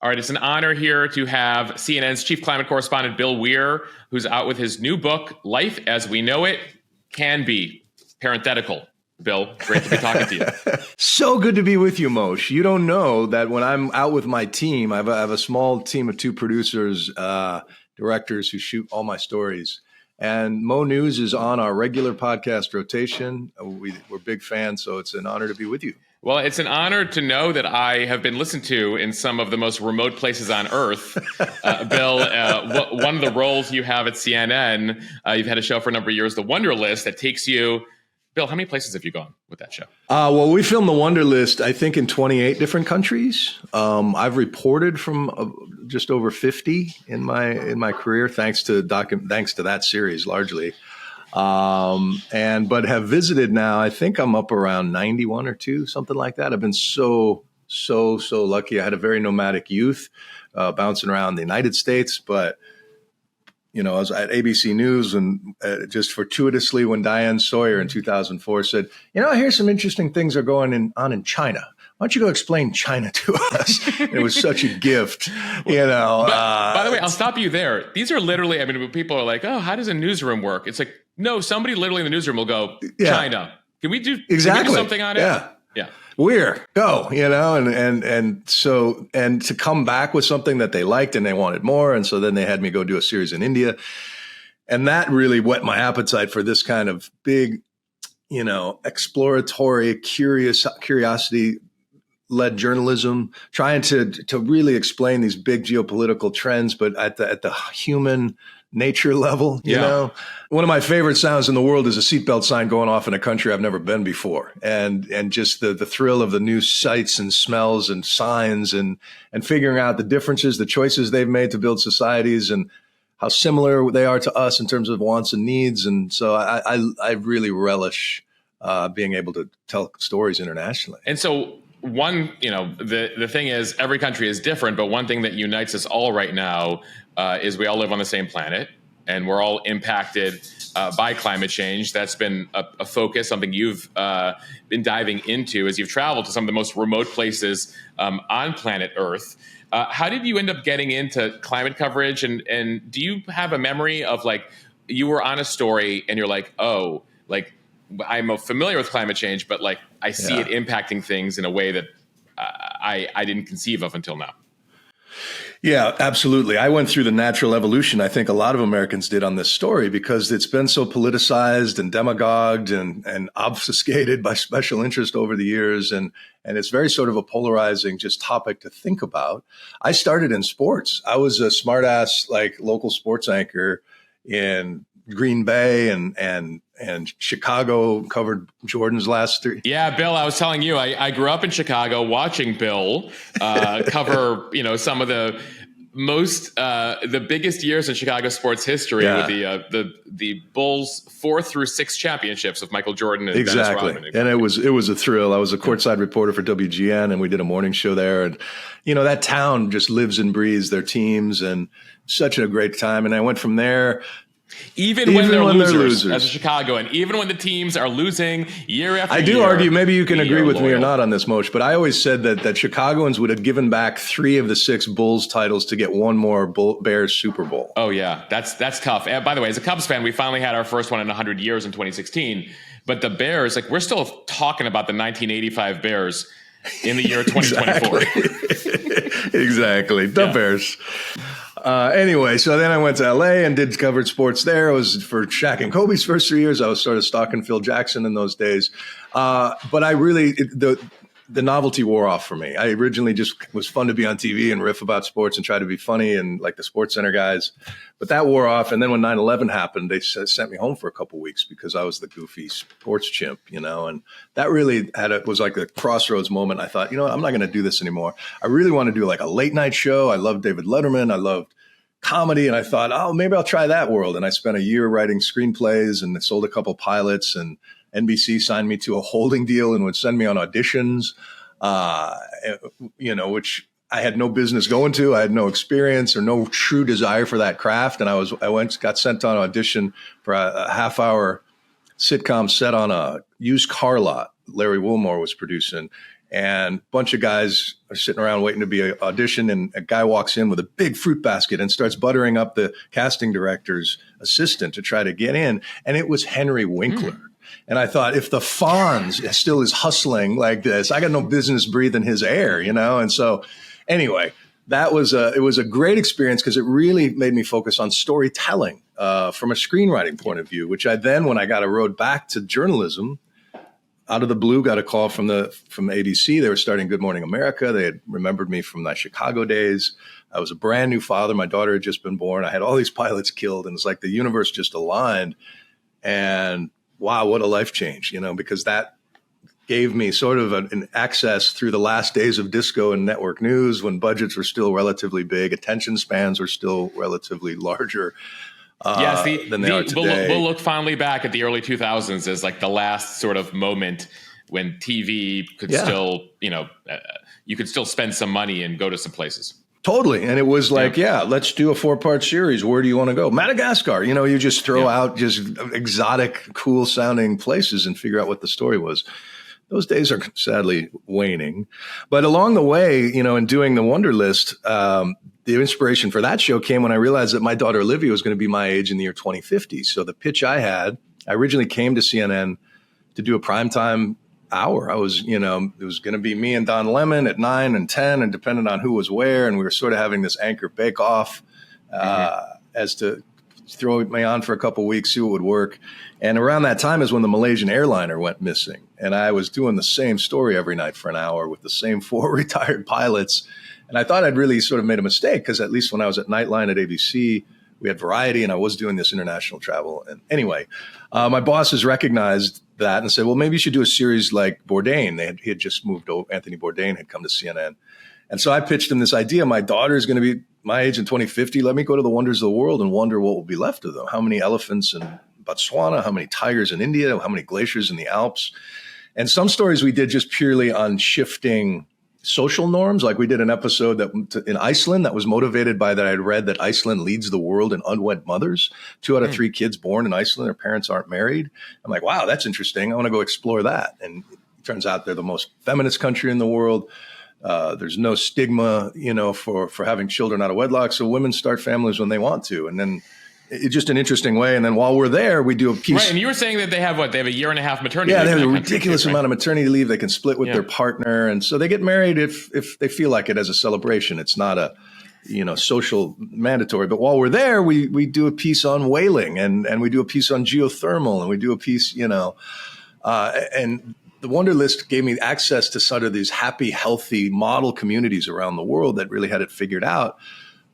All right, it's an honor here to have CNN's chief climate correspondent, Bill Weir, who's out with his new book, Life as We Know It Can Be. Parenthetical. Bill, great to be talking to you. So good to be with you, Mosh. You don't know that when I'm out with my team, I have a small team of 2 producers, directors who shoot all my stories. And Mo News is on our regular podcast rotation. We're big fans, so it's an honor to be with you. Well, it's an honor to know that I have been listened to in some of the most remote places on Earth. Bill, one of the roles you have at CNN, you've had a show for a number of years, The Wonder List, that takes you. Bill, how many places have you gone with that show? Well, we filmed The Wonder List, I think, in 28 different countries. I've reported from just over 50 in my career, thanks to that series largely. But have visited now. I think I'm up around 91 or 2, something like that. I've been so lucky. I had a very nomadic youth, bouncing around the United States, but I was at ABC News and just fortuitously when Diane Sawyer in 2004 said, I hear some interesting things are going on in China. Why don't you go explain China to us? It was such a gift, By the way, I'll stop you there. These are literally, people are like, oh, how does a newsroom work? It's like, no, somebody literally in the newsroom will go, China. Can we do something on it? Yeah. Weir, go, and to come back with something that they liked and they wanted more. And so then they had me go do a series in India. And that really whet my appetite for this kind of big, exploratory, curiosity led journalism, trying to really explain these big geopolitical trends, but at the human nature level, you know. One of my favorite sounds in the world is a seatbelt sign going off in a country I've never been before. And just the thrill of the new sights and smells and signs and figuring out the differences, the choices they've made to build societies and how similar they are to us in terms of wants and needs. And so I really relish being able to tell stories internationally. And so the thing is, every country is different, but one thing that unites us all right now is we all live on the same planet, and we're all impacted by climate change. That's been a focus, something you've been diving into as you've traveled to some of the most remote places on planet Earth. How did you end up getting into climate coverage? And do you have a memory of you were on a story and you're like, oh, I'm familiar with climate change, but I see it impacting things in a way that I didn't conceive of until now. Yeah, absolutely. I went through the natural evolution I think a lot of Americans did on this story because it's been so politicized and demagogued and obfuscated by special interest over the years. And it's very sort of a polarizing just topic to think about. I started in sports. I was a smartass local sports anchor in Green Bay and Chicago, covered Jordan's last 3. Yeah, Bill, I was telling you, I grew up in Chicago watching Bill cover, some of the most, the biggest years in Chicago sports history with the Bulls 4 through 6 championships of Michael Jordan and Dennis Rodman. And it was a thrill. I was a courtside reporter for WGN and we did a morning show there. And, that town just lives and breathes their teams and such a great time. And I went from there. Even when they're losers, as a Chicagoan, even when the teams are losing year after year. I do argue, maybe you can agree with me or not on this, Mosh, but I always said that Chicagoans would have given back 3 of the 6 Bulls titles to get one more Bears Super Bowl. Oh, yeah. That's tough. And by the way, as a Cubs fan, we finally had our first one in 100 years in 2016. But the Bears, we're still talking about the 1985 Bears in the year 2024. Exactly. The Bears. Anyway, so then I went to LA and did covered sports there. It was for Shaq and Kobe's first 3 years. I was sort of stalking Phil Jackson in those days. But I really, the novelty wore off for me. I originally just was fun to be on TV and riff about sports and try to be funny and like the Sports Center guys. But that wore off. And then when 9/11 happened, they sent me home for a couple of weeks because I was the goofy sports chimp, and that really was like a crossroads moment. I thought, I'm not going to do this anymore. I really want to do like a late night show. I loved David Letterman. I loved comedy. And I thought, maybe I'll try that world. And I spent a year writing screenplays and sold a couple pilots, and NBC signed me to a holding deal and would send me on auditions, which I had no business going to. I had no experience or no true desire for that craft. And got sent on audition for a half-hour sitcom set on a used car lot Larry Wilmore was producing. And a bunch of guys are sitting around waiting to be auditioned, and a guy walks in with a big fruit basket and starts buttering up the casting director's assistant to try to get in. And it was Henry Winkler. And I thought, if the Fonz still is hustling like this, I got no business breathing his air, And so anyway, it was a great experience because it really made me focus on storytelling from a screenwriting point of view, which I then, when I got a road back to journalism, out of the blue, got a call from ABC. They were starting Good Morning America. They had remembered me from my Chicago days. I was a brand new father. My daughter had just been born. I had all these pilots killed, and it's like the universe just aligned. And wow, what a life change, because that gave me sort of an access through the last days of disco and network news, when budgets were still relatively big, attention spans were still relatively larger. Than they are today. We'll look fondly back at the early 2000s as like the last sort of moment when TV could still, you could still spend some money and go to some places. Totally. And it was like, let's do a 4-part series. Where do you want to go? Madagascar. You just throw out just exotic, cool sounding places and figure out what the story was. Those days are sadly waning. But along the way, in doing the Wonder List, the inspiration for that show came when I realized that my daughter Olivia was going to be my age in the year 2050. So the pitch I originally came to CNN to do a primetime hour. I was, it was going to be me and Don Lemon at 9 and 10, and depending on who was where. And we were sort of having this anchor bake off as to throw me on for a couple of weeks, see what would work. And around that time is when the Malaysian airliner went missing. And I was doing the same story every night for an hour with the same 4 retired pilots. And I thought I'd really sort of made a mistake, because at least when I was at Nightline at ABC, we had variety and I was doing this international travel. And anyway, my bosses recognized that and said, well, maybe you should do a series like Bourdain. He had just moved over. Anthony Bourdain had come to CNN. And so I pitched him this idea. My daughter is going to be my age in 2050. Let me go to the wonders of the world and wonder what will be left of them. How many elephants in Botswana? How many tigers in India? How many glaciers in the Alps? And some stories we did just purely on shifting social norms. Like we did an episode that in Iceland that was motivated by that I'd read that Iceland leads the world in unwed mothers. 2 out of 3 kids born in Iceland, their parents aren't married. I'm like, wow, that's interesting. I want to go explore that. And it turns out they're the most feminist country in the world. There's no stigma, for having children out of wedlock. So women start families when they want to. And then it's just an interesting way. And then while we're there, we do a piece. Right. And you were saying that they have a year and a half maternity leave. Yeah, they have a ridiculous amount of maternity leave. They can split with their partner. And so they get married if they feel like it as a celebration. It's not a, social mandatory. But while we're there, we do a piece on whaling and we do a piece on geothermal and we do a piece, and the Wonder List gave me access to sort of these happy, healthy model communities around the world that really had it figured out.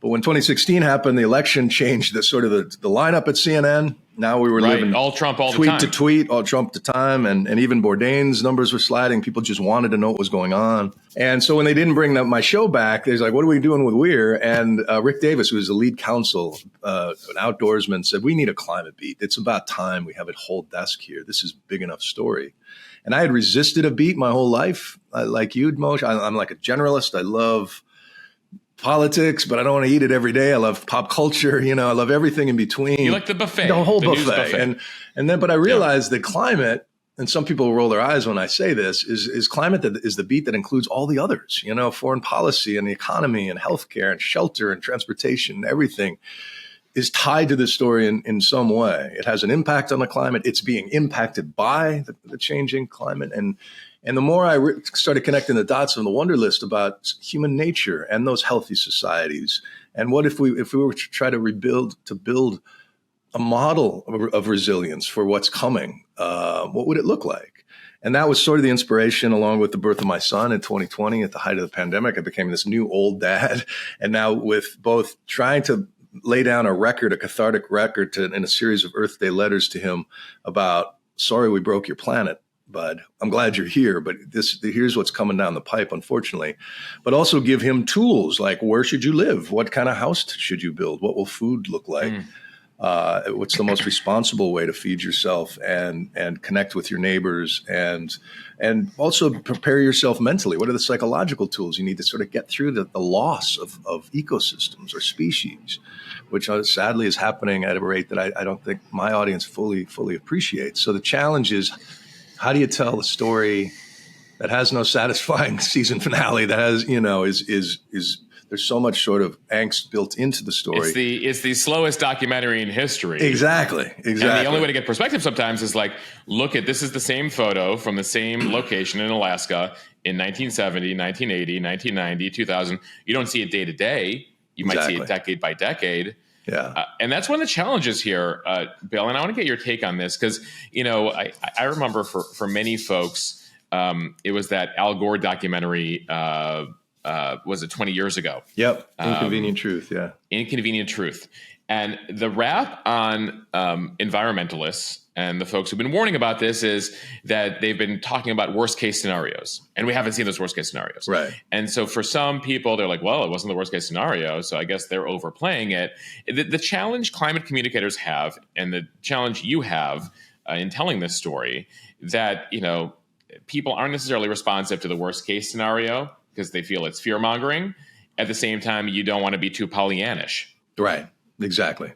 But when 2016 happened, the election changed the lineup at CNN. Now we were living all Trump all tweet the time. to tweet, all Trump to time. And even Bourdain's numbers were sliding. People just wanted to know what was going on. And so when they didn't bring my show back, they're like, what are we doing with Weir? And Rick Davis, who was the lead counsel, an outdoorsman, said, we need a climate beat. It's about time we have a whole desk here. This is a big enough story. And I had resisted a beat my whole life. Like you, Mosheh, I'm like a generalist. I love politics, but I don't want to eat it every day. I love pop culture. I love everything in between. You like the buffet, the whole news buffet. And then, but I realized that climate, and some people roll their eyes when I say this, is climate that is the beat that includes all the others, foreign policy and the economy and healthcare and shelter and transportation, everything is tied to this story in some way. It has an impact on the climate. It's being impacted by the changing climate. And the more I started connecting the dots on the Wonder List about human nature and those healthy societies, and what if we were to try to build a model of resilience for what's coming, what would it look like? And that was sort of the inspiration, along with the birth of my son in 2020 at the height of the pandemic. I became this new old dad. And now with both trying to lay down a cathartic record in a series of Earth Day letters to him about, sorry we broke your planet, bud. I'm glad you're here, but here's what's coming down the pipe, unfortunately. But also give him tools like, where should you live? What kind of house should you build? What will food look like? What's the most responsible way to feed yourself and connect with your neighbors and also prepare yourself mentally? What are the psychological tools you need to sort of get through the loss of ecosystems or species, which sadly is happening at a rate that I don't think my audience fully appreciates. So the challenge is, how do you tell the story that has no satisfying season finale, that has, is there's so much sort of angst built into the story. It's the slowest documentary in history. Exactly. And the only way to get perspective sometimes is like, look at, this is the same photo from the same location in Alaska in 1970, 1980, 1990, 2000. You don't see it day to day. You might see it decade by decade. Yeah. And that's one of the challenges here, Bill. And I want to get your take on this because, I remember for many folks, it was that Al Gore documentary, was it 20 years ago? Yep. Inconvenient Truth. Yeah. Inconvenient Truth. And the rap on environmentalists and the folks who've been warning about this is that they've been talking about worst case scenarios, and we haven't seen those worst case scenarios. Right. And so for some people, they're like, well, it wasn't the worst case scenario, so I guess they're overplaying it. The challenge climate communicators have, and the challenge you have in telling this story, that, people aren't necessarily responsive to the worst case scenario because they feel it's fear mongering. At the same time, you don't want to be too Pollyannish. Right. Exactly.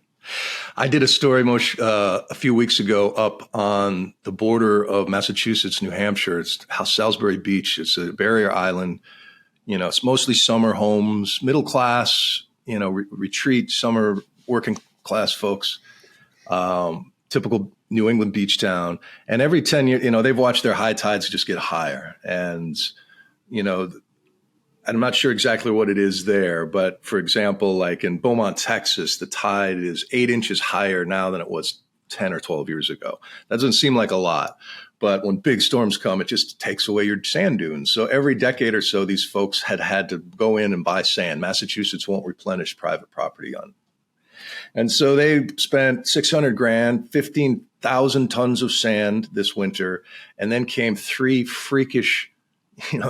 I did a story, Moshe, a few weeks ago up on the border of Massachusetts, New Hampshire. It's Salisbury Beach. It's a barrier island. It's mostly summer homes, middle class, retreat, summer working class folks, typical New England beach town. And every 10 years, they've watched their high tides just get higher. And, I'm not sure exactly what it is there, but for example, like in Beaumont, Texas, the tide is 8 inches higher now than it was 10 or 12 years ago. That doesn't seem like a lot, but when big storms come, it just takes away your sand dunes. So every decade or so, these folks had to go in and buy sand. Massachusetts won't replenish private property on. And so they spent $600,000, 15,000 tons of sand this winter, and then came 3 freakish,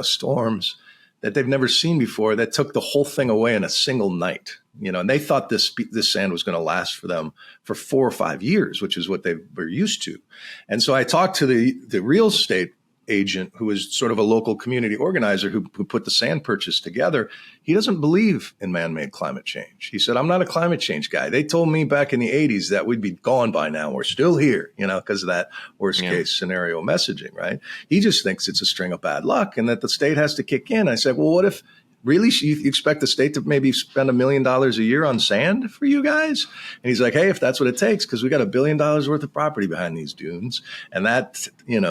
storms that they've never seen before that took the whole thing away in a single night, and they thought this sand was going to last for them for 4 or 5 years, which is what they were used to. And so I talked to the real estate agent, who is sort of a local community organizer who put the sand purchase together. He doesn't believe in man-made climate change. He said, I'm not a climate change guy. They told me back in the 80s that we'd be gone by now. We're still here, because of that worst case scenario messaging, right? He just thinks it's a string of bad luck and that the state has to kick in. I said, well, what if really you expect the state to maybe spend $1 million a year on sand for you guys? And he's like, hey, if that's what it takes, because we got $1 billion worth of property behind these dunes, and that,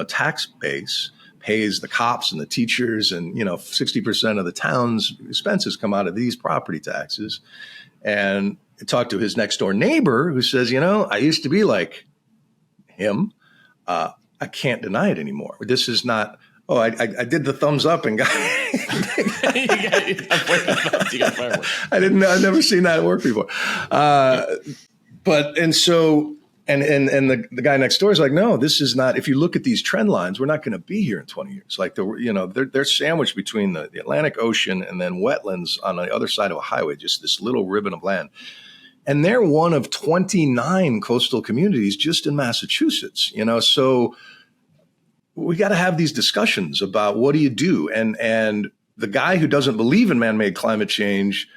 tax base pays the cops and the teachers, and 60% of the town's expenses come out of these property taxes. And I talked to his next door neighbor who says, I used to be like him. I can't deny it anymore. This is not. Oh, I did the thumbs up and got. You got fireworks. I've never seen that work before. And the guy next door is like, no, this is not. If you look at these trend lines, we're not going to be here in 20 years. Like they're sandwiched between the Atlantic Ocean and then wetlands on the other side of a highway, just this little ribbon of land. And they're one of 29 coastal communities just in Massachusetts. So we got to have these discussions about what do you do. And the guy who doesn't believe in man-made climate change,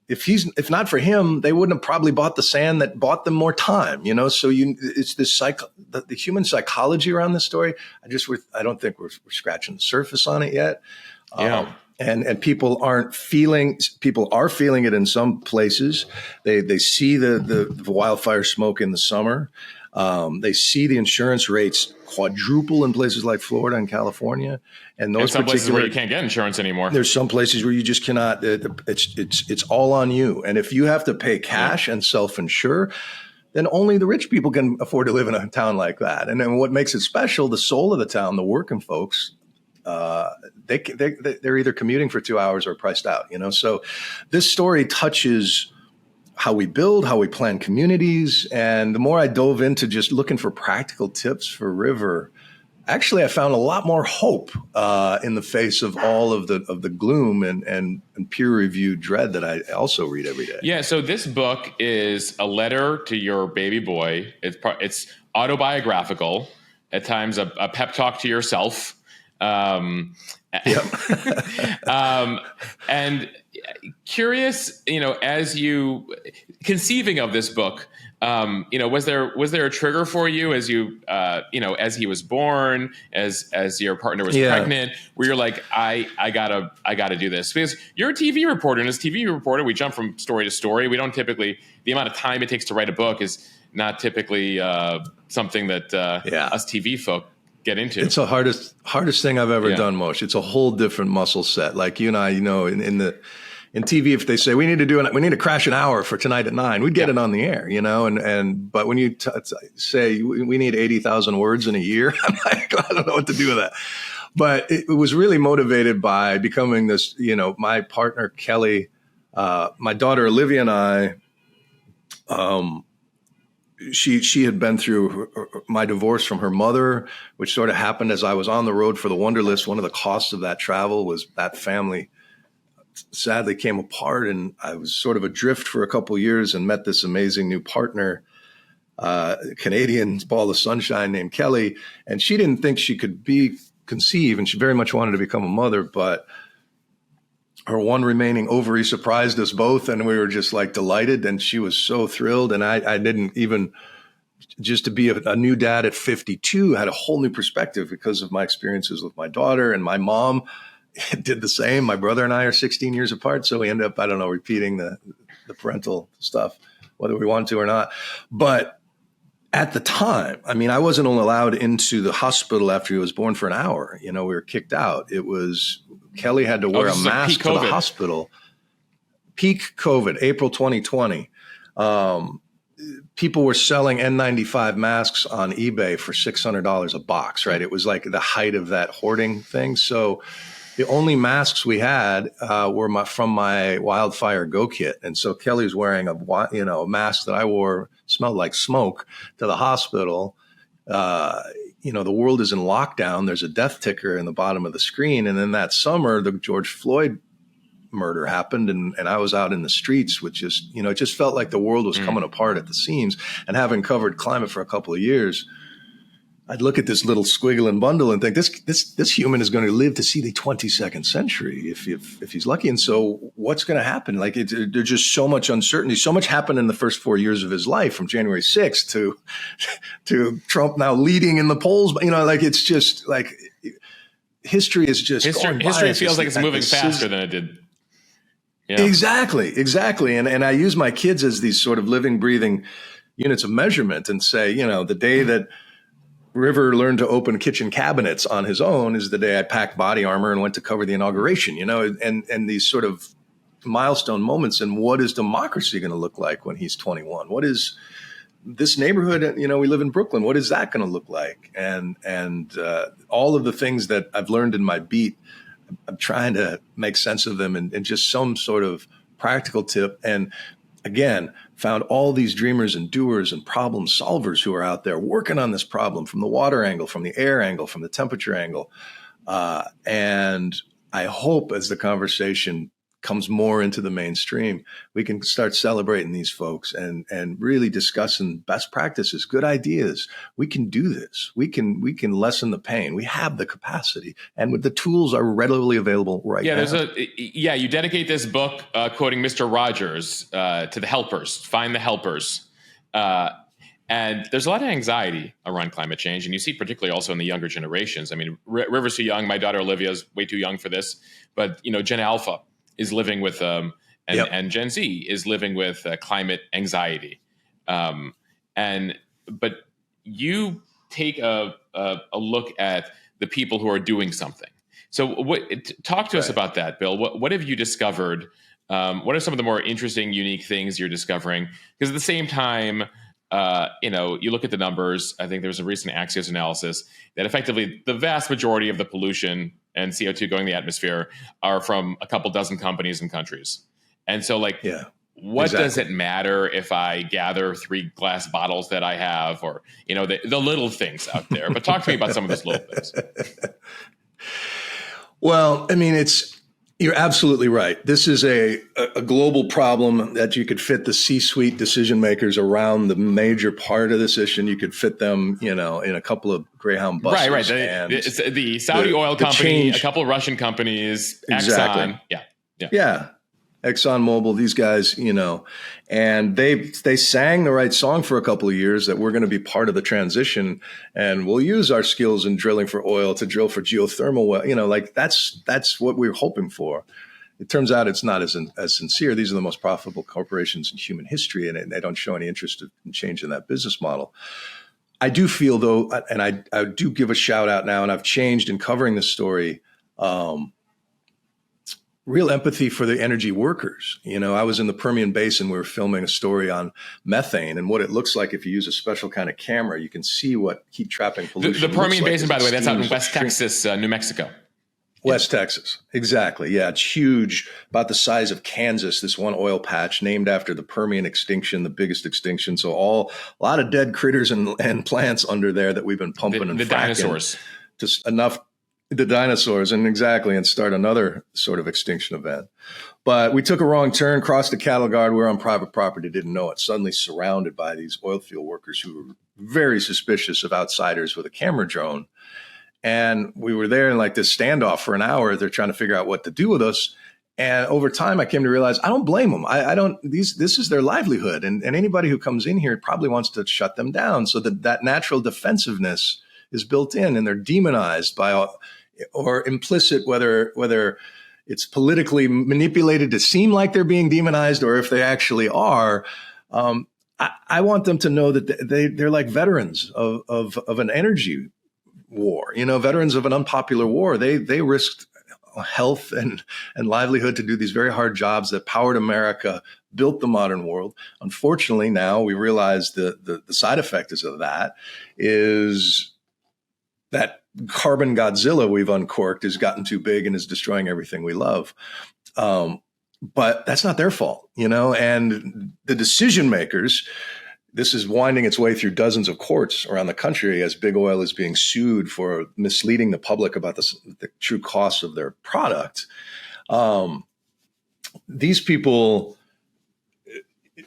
if not for him, they wouldn't have probably bought the sand that bought them more time, So it's this the human psychology around this story. I don't think we're scratching the surface on it yet. Yeah. And people are feeling it in some places. They see the wildfire smoke in the summer. They see the insurance rates quadruple in places like Florida and California, and those some places where you can't get insurance anymore. There's some places where you just cannot. It's all on you, and if you have to pay cash and self-insure, then only the rich people can afford to live in a town like that. And then what makes it special, the soul of the town, the working folks, they're either commuting for 2 hours or priced out. So this story touches how we build, how we plan communities. And the more I dove into just looking for practical tips for river, actually I found a lot more hope in the face of all of the gloom and peer-reviewed dread that I also read every day. Yeah, so this book is a letter to your baby boy. It's autobiographical, at times a pep talk to yourself. Yep. And curious, as you conceiving of this book, was there a trigger for you as you, as he was born, as your partner was pregnant, where you're like, I gotta do this? Because you're a TV reporter, and as a TV reporter, we jump from story to story. We don't typically, the amount of time it takes to write a book is not typically something that us TV folk get into. It's the hardest thing I've ever done, Moshe. It's a whole different muscle set. Like you and I, in TV, if they say we need to crash an hour for tonight at 9, we'd get it on the air, but when you say we need 80,000 words in a year, I'm like, I don't know what to do with that. But it was really motivated by becoming this, my partner, Kelly, my daughter, Olivia, and I, she had been through my divorce from her mother, which sort of happened as I was on the road for the Wonderlist. One of the costs of that travel was that family sadly came apart, and I was sort of adrift for a couple of years and met this amazing new partner, Canadian ball of sunshine named Kelly. And she didn't think she could conceive, and she very much wanted to become a mother, but her one remaining ovary surprised us both, and we were just like delighted, and she was so thrilled. And I didn't even, just to be a new dad at 52, had a whole new perspective because of my experiences with my daughter, and my mom did the same. My brother and I are 16 years apart, so we end up, repeating the parental stuff, whether we want to or not. But at the time, I wasn't only allowed into the hospital after he was born for an hour. We were kicked out. It was, Kelly had to wear a mask to the hospital. Peak COVID, April 2020. People were selling N95 masks on eBay for $600 a box, right? It was like the height of that hoarding thing. So the only masks we had were from my wildfire go kit. And so Kelly was wearing a mask that I wore, smelled like smoke, to the hospital. The world is in lockdown. There's a death ticker in the bottom of the screen. And then that summer, the George Floyd murder happened, and I was out in the streets, which is, it just felt like the world was coming apart at the seams. And having covered climate for a couple of years, I'd look at this little squiggling bundle and think this human is going to live to see the 22nd century if he's lucky. And so what's going to happen? Like there's just so much uncertainty. So much happened in the first 4 years of his life, from January 6th to Trump now leading in the polls. It's just like history is just history feels like it's moving faster than it did. Yeah. Exactly. And I use my kids as these sort of living, breathing units of measurement, and say, the day that River learned to open kitchen cabinets on his own is the day I packed body armor and went to cover the inauguration, and these sort of milestone moments. And what is democracy going to look like when he's 21? What is this neighborhood? We live in Brooklyn. What is that going to look like? And all of the things that I've learned in my beat, I'm trying to make sense of them and just some sort of practical tip. And again, found all these dreamers and doers and problem solvers who are out there working on this problem from the water angle, from the air angle, from the temperature angle. And I hope as the conversation comes more into the mainstream, we can start celebrating these folks and really discussing best practices, good ideas. We can do this. We can lessen the pain. We have the capacity, and with the tools are readily available right now. You dedicate this book quoting Mr. Rogers to the helpers. Find the helpers. And there's a lot of anxiety around climate change, and you see particularly also in the younger generations. River's too young. My daughter Olivia's way too young for this, but Gen Alpha is living with and Gen Z is living with climate anxiety, but you take a look at the people who are doing something. So talk to us about that, Bill. What have you discovered? What are some of the more interesting, unique things you're discovering? Because at the same time, you look at the numbers. I think there was a recent Axios analysis that effectively the vast majority of the pollution and CO2 going in the atmosphere are from a couple dozen companies and countries. And so what does it matter if I gather 3 glass bottles that I have, or, the little things out there? But talk to me about some of those little things. Well, you're absolutely right. This is a global problem that you could fit the C-suite decision makers around the major part of this issue. You could fit them, in a couple of Greyhound buses. Right. The Saudi oil company, a couple of Russian companies, exactly. Exxon. Yeah. Yeah. ExxonMobil, these guys, and they sang the right song for a couple of years that we're going to be part of the transition, and we'll use our skills in drilling for oil to drill for geothermal well. Like that's what we're hoping for. It turns out it's not as sincere. These are the most profitable corporations in human history, and they don't show any interest in changing that business model. I do feel, though, and I do give a shout out now, and I've changed in covering this story. Real empathy for the energy workers. I was in the Permian Basin. We were filming a story on methane and what it looks like if you use a special kind of camera. You can see what heat trapping pollution. The Permian Basin, by the way, that's out in West Texas, New Mexico. West Texas, exactly. Yeah, it's huge, about the size of Kansas. This one oil patch named after the Permian extinction, the biggest extinction. So a lot of dead critters and plants under there that we've been pumping and the dinosaurs. Just enough. The dinosaurs, and start another sort of extinction event. But we took a wrong turn, crossed the cattle guard. We're on private property, didn't know it. Suddenly surrounded by these oil field workers who were very suspicious of outsiders with a camera drone. And we were there in like this standoff for an hour. They're trying to figure out what to do with us. And over time, I came to realize I don't blame them. This is their livelihood. And anybody who comes in here probably wants to shut them down. So that natural defensiveness is built in, and they're demonized by or implicit, whether it's politically manipulated to seem like they're being demonized or if they actually are. I want them to know that they're like veterans of an energy war, veterans of an unpopular war. They risked health and livelihood to do these very hard jobs that powered America, built the modern world. Unfortunately, now we realize the side effect of that is that carbon Godzilla we've uncorked has gotten too big and is destroying everything we love. But that's not their fault, and the decision makers, this is winding its way through dozens of courts around the country as big oil is being sued for misleading the public about the true costs of their product. These people,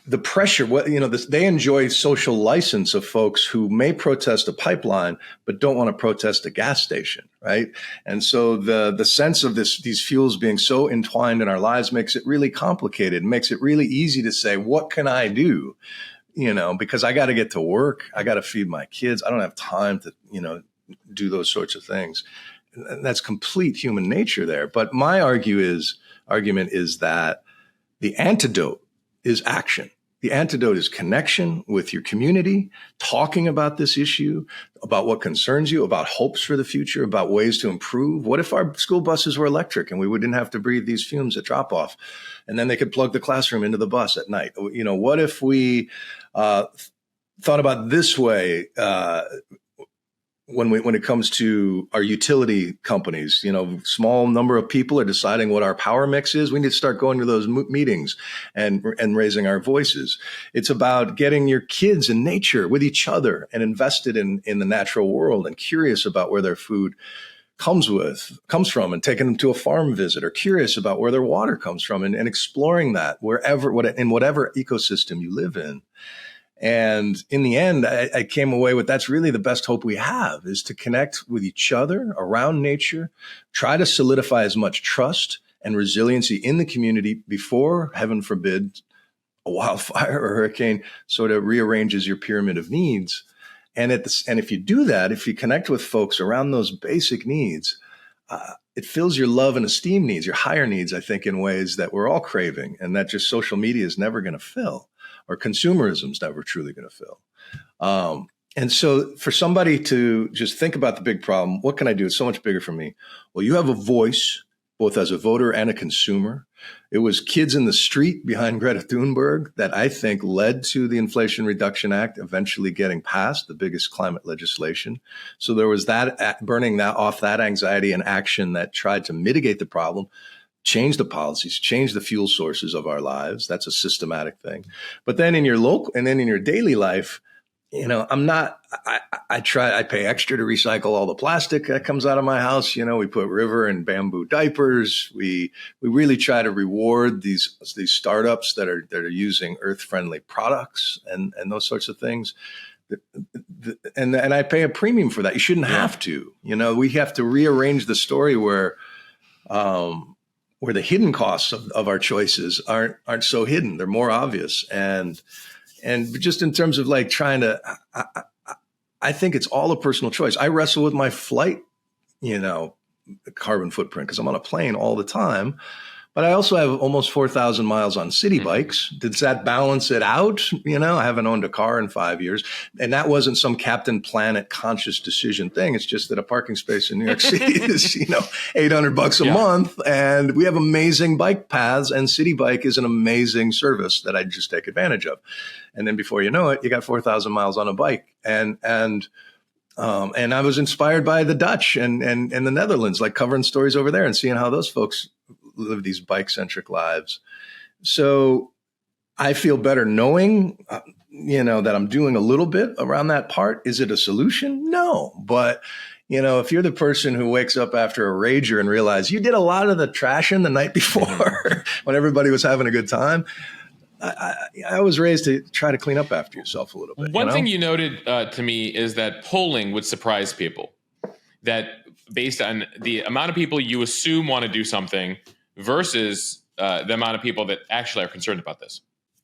the pressure, they enjoy social license of folks who may protest a pipeline, but don't want to protest a gas station, right? And so the sense of these fuels being so entwined in our lives makes it really complicated, makes it really easy to say, what can I do? Because I got to get to work. I got to feed my kids. I don't have time to, do those sorts of things. And that's complete human nature there. But my argument is that the antidote is action. The antidote is connection with your community, talking about this issue, about what concerns you, about hopes for the future, about ways to improve. What if our school buses were electric and we wouldn't have to breathe these fumes at drop off? And then they could plug the classroom into the bus at night. What if we thought about this way when it comes to our utility companies? Small number of people are deciding what our power mix is. We need to start going to those meetings and raising our voices. It's about getting your kids in nature with each other and invested in the natural world and curious about where their food comes from, and taking them to a farm visit, or curious about where their water comes from, and exploring that in whatever ecosystem you live in. And in the end, I came away with that's really the best hope we have, is to connect with each other around nature, try to solidify as much trust and resiliency in the community before, heaven forbid, a wildfire or hurricane sort of rearranges your pyramid of needs. And if you do that, if you connect with folks around those basic needs, it fills your love and esteem needs, your higher needs, I think, in ways that we're all craving, and that just social media is never going to fill, or consumerism is never truly going to fill. And so for somebody to just think about the big problem, what can I do? It's so much bigger for me. Well, you have a voice, both as a voter and a consumer. It was kids in the street behind Greta Thunberg that I think led to the Inflation Reduction Act eventually getting passed, the biggest climate legislation. So there was that burning that off, that anxiety and action that tried to mitigate the problem, change the policies, change the fuel sources of our lives. That's a systematic thing. But then in your daily life, I pay extra to recycle all the plastic that comes out of my house. We put river and bamboo diapers. We really try to reward these startups that are using earth-friendly products and those sorts of things. And I pay a premium for that. You shouldn't have to. We have to rearrange the story where where the hidden costs of our choices aren't so hidden. They're more obvious. And just in terms of like trying to, I think it's all a personal choice. I wrestle with my flight, carbon footprint because I'm on a plane all the time. But I also have almost 4,000 miles on city bikes. Does that balance it out? I haven't owned a car in 5 years. And that wasn't some Captain Planet conscious decision thing. It's just that a parking space in New York City is, $800 a month. And we have amazing bike paths. And City Bike is an amazing service that I just take advantage of. And then before you know it, you got 4,000 miles on a bike. And I was inspired by the Dutch and the Netherlands, like covering stories over there and seeing how those folks live these bike-centric lives. So I feel better knowing, that I'm doing a little bit around that part. Is it a solution? No. But, if you're the person who wakes up after a rager and realize you did a lot of the trashing the night before when everybody was having a good time, I was raised to try to clean up after yourself a little bit. One thing you noted to me is that polling would surprise people. That based on the amount of people you assume want to do something versus the amount of people that actually are concerned about this.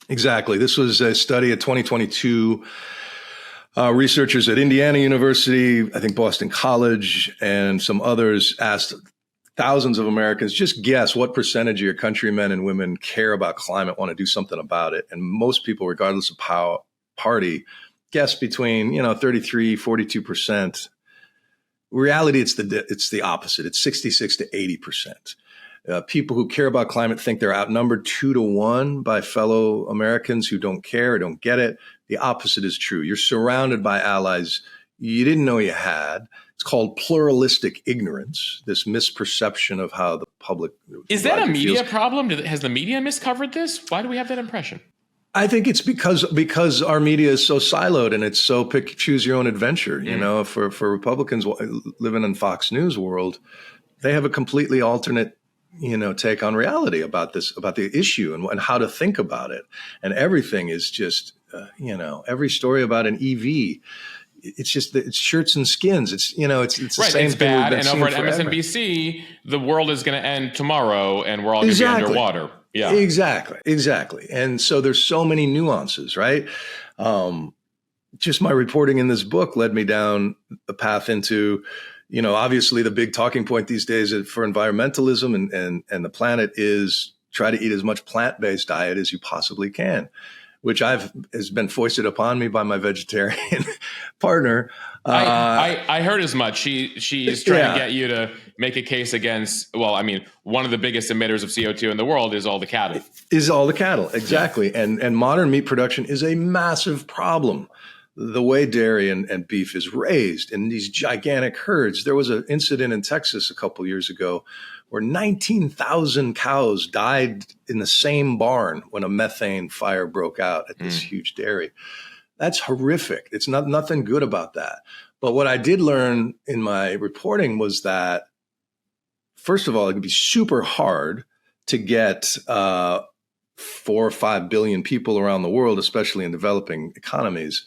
Exactly. This was a study of 2022 researchers at Indiana University, I think Boston College, and some others asked thousands of Americans, just guess what percentage of your countrymen and women care about climate, want to do something about it. And most people, regardless of party, guess between, 33, 42%. In reality, it's the opposite. It's 66 to 80%. People who care about climate think they're outnumbered 2-1 by fellow Americans who don't care or don't get it. The opposite is true. You're surrounded by allies you didn't know you had. It's called pluralistic ignorance, this misperception of how the public is that a media problem? Has the media miscovered this? Why do we have that impression? I think it's because our media is so siloed and it's so choose your own adventure. For Republicans living in Fox News world, they have a completely alternate take on reality about the issue and how to think about it. And everything is just, every story about an EV, it's just it's shirts and skins. It's the right, same it's thing. Bad. And over at MSNBC, the world is going to end tomorrow and we're all going to be underwater. Yeah, exactly. And so there's so many nuances, right? Just my reporting in this book led me down a path into, obviously the big talking point these days for environmentalism and the planet is try to eat as much plant-based diet as you possibly can, which has been foisted upon me by my vegetarian partner. I heard as much. She's trying to get you to make a case against, one of the biggest emitters of CO2 in the world is all the cattle. Exactly. Yeah. And modern meat production is a massive problem. The way dairy and beef is raised in these gigantic herds. There was an incident in Texas a couple years ago where 19,000 cows died in the same barn when a methane fire broke out at this huge dairy. That's horrific. It's nothing good about that. But what I did learn in my reporting was that, first of all, it could be super hard to get 4 or 5 billion people around the world, especially in developing economies,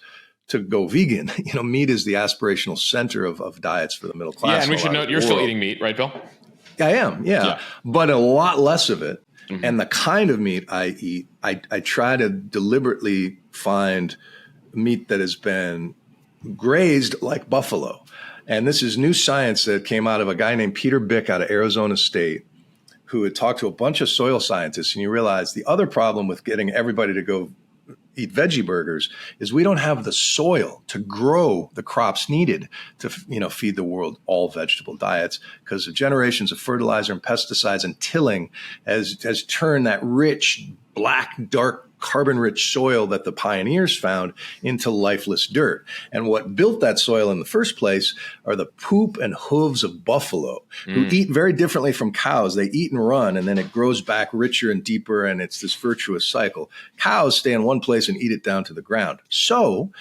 to go vegan. Meat is the aspirational center of diets for the middle class. Yeah, and we should note you're still eating meat, right, Bill? I am, yeah. But a lot less of it. Mm-hmm. And the kind of meat I eat, I try to deliberately find meat that has been grazed like buffalo. And this is new science that came out of a guy named Peter Bick out of Arizona State, who had talked to a bunch of soil scientists. And you realize the other problem with getting everybody to go eat veggie burgers is we don't have the soil to grow the crops needed to feed the world all vegetable diets, because of generations of fertilizer and pesticides and tilling has turned that rich, black, dark, carbon-rich soil that the pioneers found into lifeless dirt. And what built that soil in the first place are the poop and hooves of buffalo, who eat very differently from cows. They eat and run, and then it grows back richer and deeper, and it's this virtuous cycle. Cows stay in one place and eat it down to the ground. So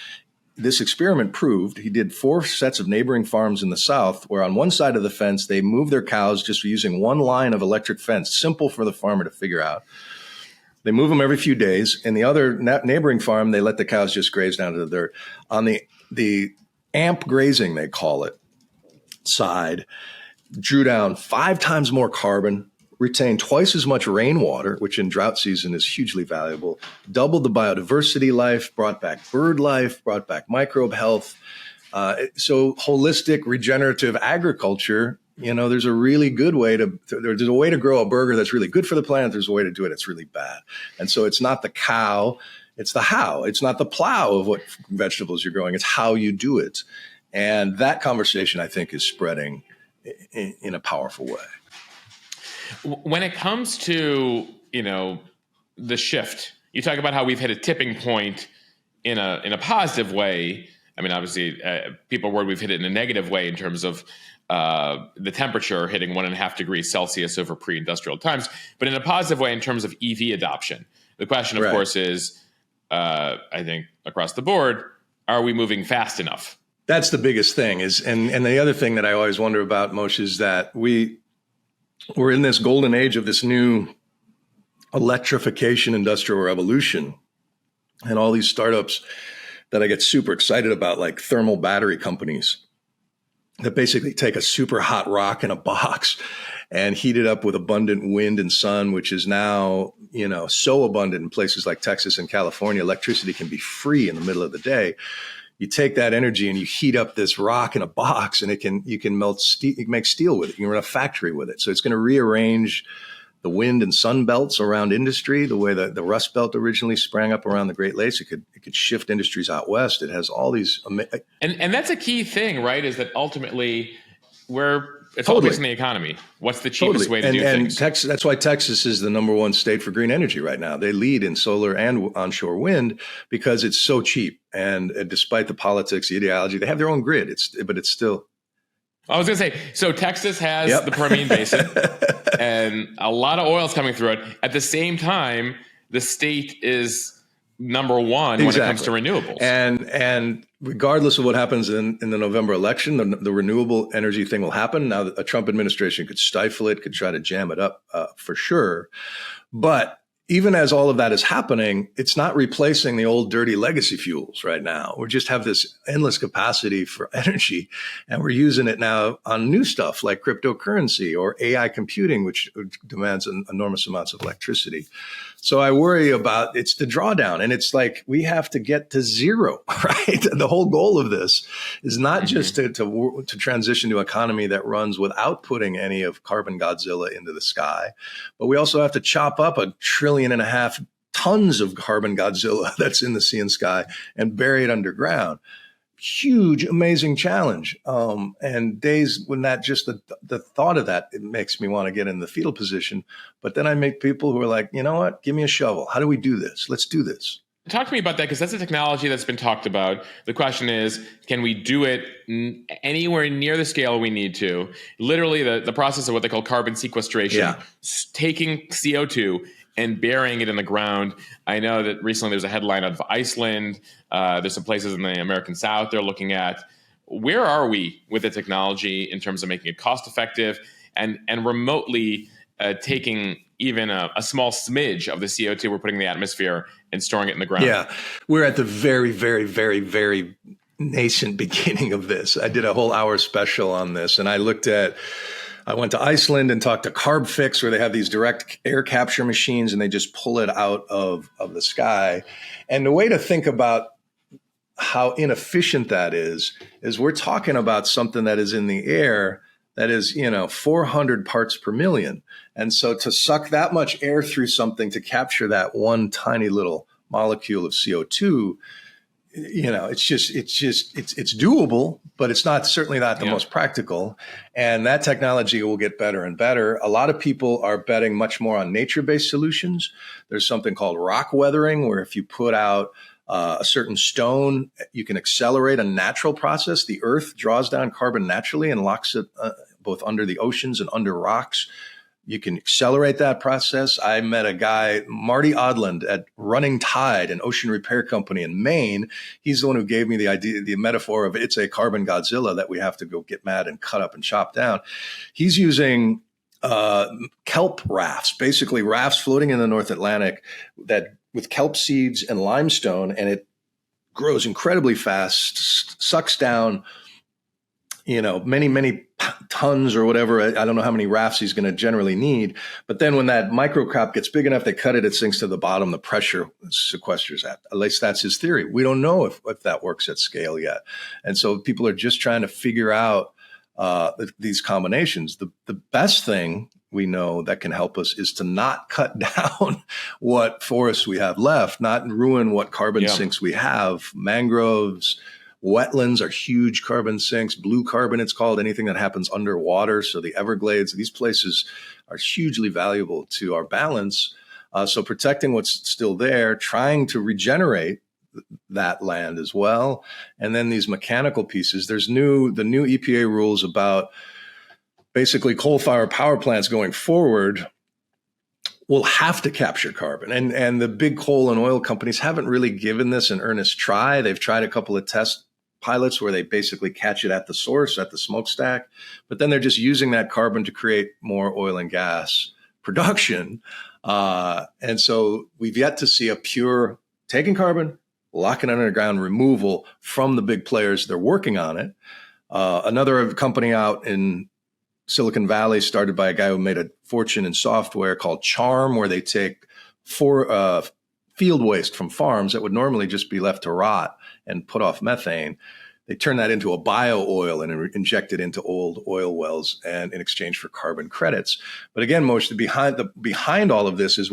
this experiment proved, he did 4 sets of neighboring farms in the South, where on one side of the fence, they moved their cows just using one line of electric fence, simple for the farmer to figure out. They move them every few days. In the other neighboring farm, they let the cows just graze down to the dirt. On the amp grazing, they call it, side, drew down 5 times more carbon, retain twice as much rainwater, which in drought season is hugely valuable, doubled the biodiversity life, brought back bird life, brought back microbe health. So holistic regenerative agriculture, there's a really good way there's a way to grow a burger that's really good for the planet. There's a way to do it that's really bad. And so it's not the cow, it's the how. It's not the plow of what vegetables you're growing. It's how you do it. And that conversation, I think, is spreading in a powerful way. When it comes to, the shift, you talk about how we've hit a tipping point in a positive way. I mean, obviously, people are worried we've hit it in a negative way in terms of the temperature hitting 1.5 degrees Celsius over pre-industrial times, but in a positive way in terms of EV adoption. The question, of course, is, I think, across the board, are we moving fast enough? That's the biggest thing. And the other thing that I always wonder about, Moshe, is that we're in this golden age of this new electrification industrial revolution, and all these startups that I get super excited about, like thermal battery companies that basically take a super hot rock in a box and heat it up with abundant wind and sun, which is now, so abundant in places like Texas and California. Electricity can be free in the middle of the day. You take that energy and you heat up this rock in a box, and you can melt steel, you can make steel with it. You can run a factory with it. So it's going to rearrange the wind and sun belts around industry, the way that the Rust Belt originally sprang up around the Great Lakes. It could shift industries out west. It has all these, and that's a key thing, right? Is that ultimately it's all based on the economy. What's the cheapest way to do things? Texas, that's why Texas is the number one state for green energy right now. They lead in solar and onshore wind because it's so cheap. And despite the politics, the ideology, they have their own grid. But it's still. I was going to say, so Texas has the Permian Basin and a lot of oil is coming through it. At the same time, the state is number one when it comes to renewables. And regardless of what happens in the November election, the renewable energy thing will happen. Now, a Trump administration could stifle it, could try to jam it up for sure. But even as all of that is happening, it's not replacing the old dirty legacy fuels right now. We just have this endless capacity for energy, and we're using it now on new stuff like cryptocurrency or AI computing, which demands enormous amounts of electricity. So I worry about it's the drawdown, and it's like we have to get to zero, right? The whole goal of this is not just to transition to an economy that runs without putting any of carbon Godzilla into the sky, but we also have to chop up 1.5 trillion tons of carbon Godzilla that's in the sea and sky and bury it underground. Huge, amazing challenge. And days when that just the thought of that, it makes me want to get in the fetal position. But then I meet people who are like, you know what? Give me a shovel. How do we do this? Let's do this. Talk to me about that, because that's a technology that's been talked about. The question is, can we do it anywhere near the scale we need to? Literally, the process of what they call carbon sequestration, taking CO2 and burying it in the ground. I know that recently there was a headline out of Iceland. There's some places in the American South they're looking at. Where are we with the technology in terms of making it cost effective and remotely taking even a small smidge of the CO2 we're putting in the atmosphere and storing it in the ground? Yeah, we're at the very, very, very, very nascent beginning of this. I did a whole hour special on this, and I went to Iceland and talked to CarbFix, where they have these direct air capture machines and they just pull it out of the sky. And the way to think about how inefficient that is we're talking about something that is in the air that is, 400 parts per million. And so to suck that much air through something to capture that one tiny little molecule of CO2, it's doable, but it's certainly not the most practical. And that technology will get better and better. A lot of people are betting much more on nature-based solutions. There's something called rock weathering, where if you put out a certain stone, you can accelerate a natural process. The earth draws down carbon naturally and locks it both under the oceans and under rocks. You can accelerate that process. I met a guy, Marty Odland, at Running Tide, an ocean repair company in Maine. He's the one who gave me the idea, the metaphor of it's a carbon Godzilla that we have to go get mad and cut up and chop down. He's using kelp rafts, basically rafts floating in the North Atlantic that with kelp seeds and limestone, and it grows incredibly fast, sucks down many tons or whatever. I don't know how many rafts he's going to generally need. But then when that microcrop gets big enough, they cut it, it sinks to the bottom, the pressure sequesters that. At least that's his theory. We don't know if that works at scale yet. And so people are just trying to figure out these combinations. The best thing we know that can help us is to not cut down what forests we have left, not ruin what carbon sinks we have. Mangroves, wetlands are huge carbon sinks. Blue carbon, it's called, anything that happens underwater. So the Everglades, these places are hugely valuable to our balance. So protecting what's still there, trying to regenerate that land as well. And then these mechanical pieces, the new EPA rules about basically coal-fired power plants going forward will have to capture carbon. And the big coal and oil companies haven't really given this an earnest try. They've tried a couple of test pilots where they basically catch it at the source, at the smokestack, but then they're just using that carbon to create more oil and gas production. And so we've yet to see a pure taking carbon, locking it underground removal from the big players. They're working on it. Another company out in Silicon Valley, started by a guy who made a fortune in software, called Charm, where they take field waste from farms that would normally just be left to rot and put off methane. They turn that into a bio oil and inject it into old oil wells, and in exchange for carbon credits. But again, Moshe, behind all of this is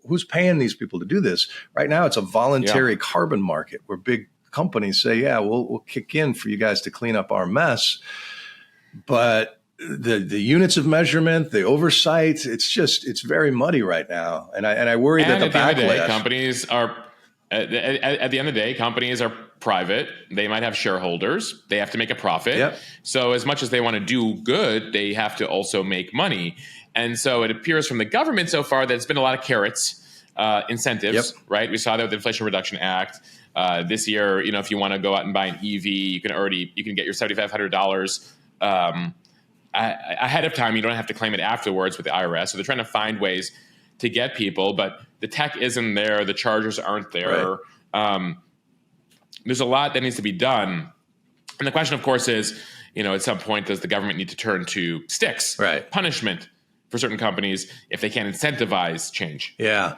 who's paying these people to do this? Right now, it's a voluntary carbon market where big companies say, "Yeah, we'll kick in for you guys to clean up our mess," but the units of measurement, the oversight, it's very muddy right now. And I worry that the backlash. Companies are, at the end of the day, companies are private. They might have shareholders. They have to make a profit. Yep. So as much as they want to do good, they have to also make money. And so it appears from the government so far that it's been a lot of carrots, incentives, right? We saw that with the Inflation Reduction Act. This year, if you want to go out and buy an EV, you can get your $7,500 ahead of time. You don't have to claim it afterwards with the IRS. So they're trying to find ways to get people, but the tech isn't there. The chargers aren't there. Right. There's a lot that needs to be done. And the question, of course, is, at some point, does the government need to turn to sticks, punishment for certain companies if they can't incentivize change? Yeah.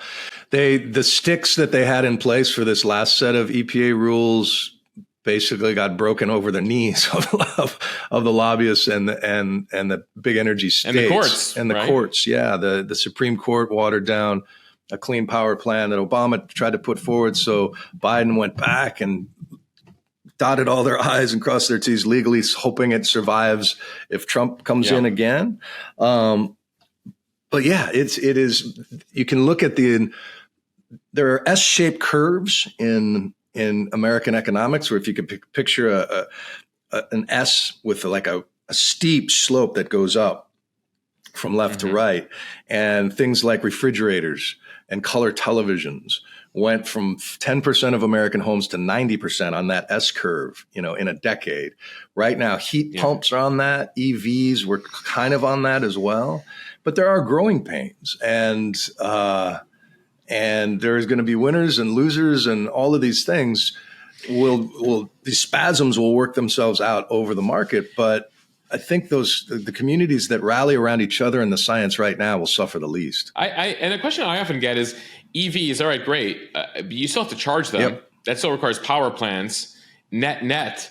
The sticks that they had in place for this last set of EPA rules basically got broken over the knees of the lobbyists and the big energy states. And the courts. Yeah. The Supreme Court watered down a clean power plan that Obama tried to put forward. So Biden went back and dotted all their I's and crossed their T's legally, hoping it survives if Trump comes in again. But yeah, it is, you can look at there are S-shaped curves in American economics, where if you could picture an S with like a steep slope that goes up from left to right, and things like refrigerators and color televisions went from 10% of American homes to 90% on that S curve, in a decade. Right now, heat pumps are on that. EVs were kind of on that as well, but there are growing pains, and there's going to be winners and losers, and all of these things these spasms will work themselves out over the market. But I think the communities that rally around each other in the science right now will suffer the least. And the question I often get is, EVs, all right, great, but you still have to charge them. Yep. That still requires power plants. Net.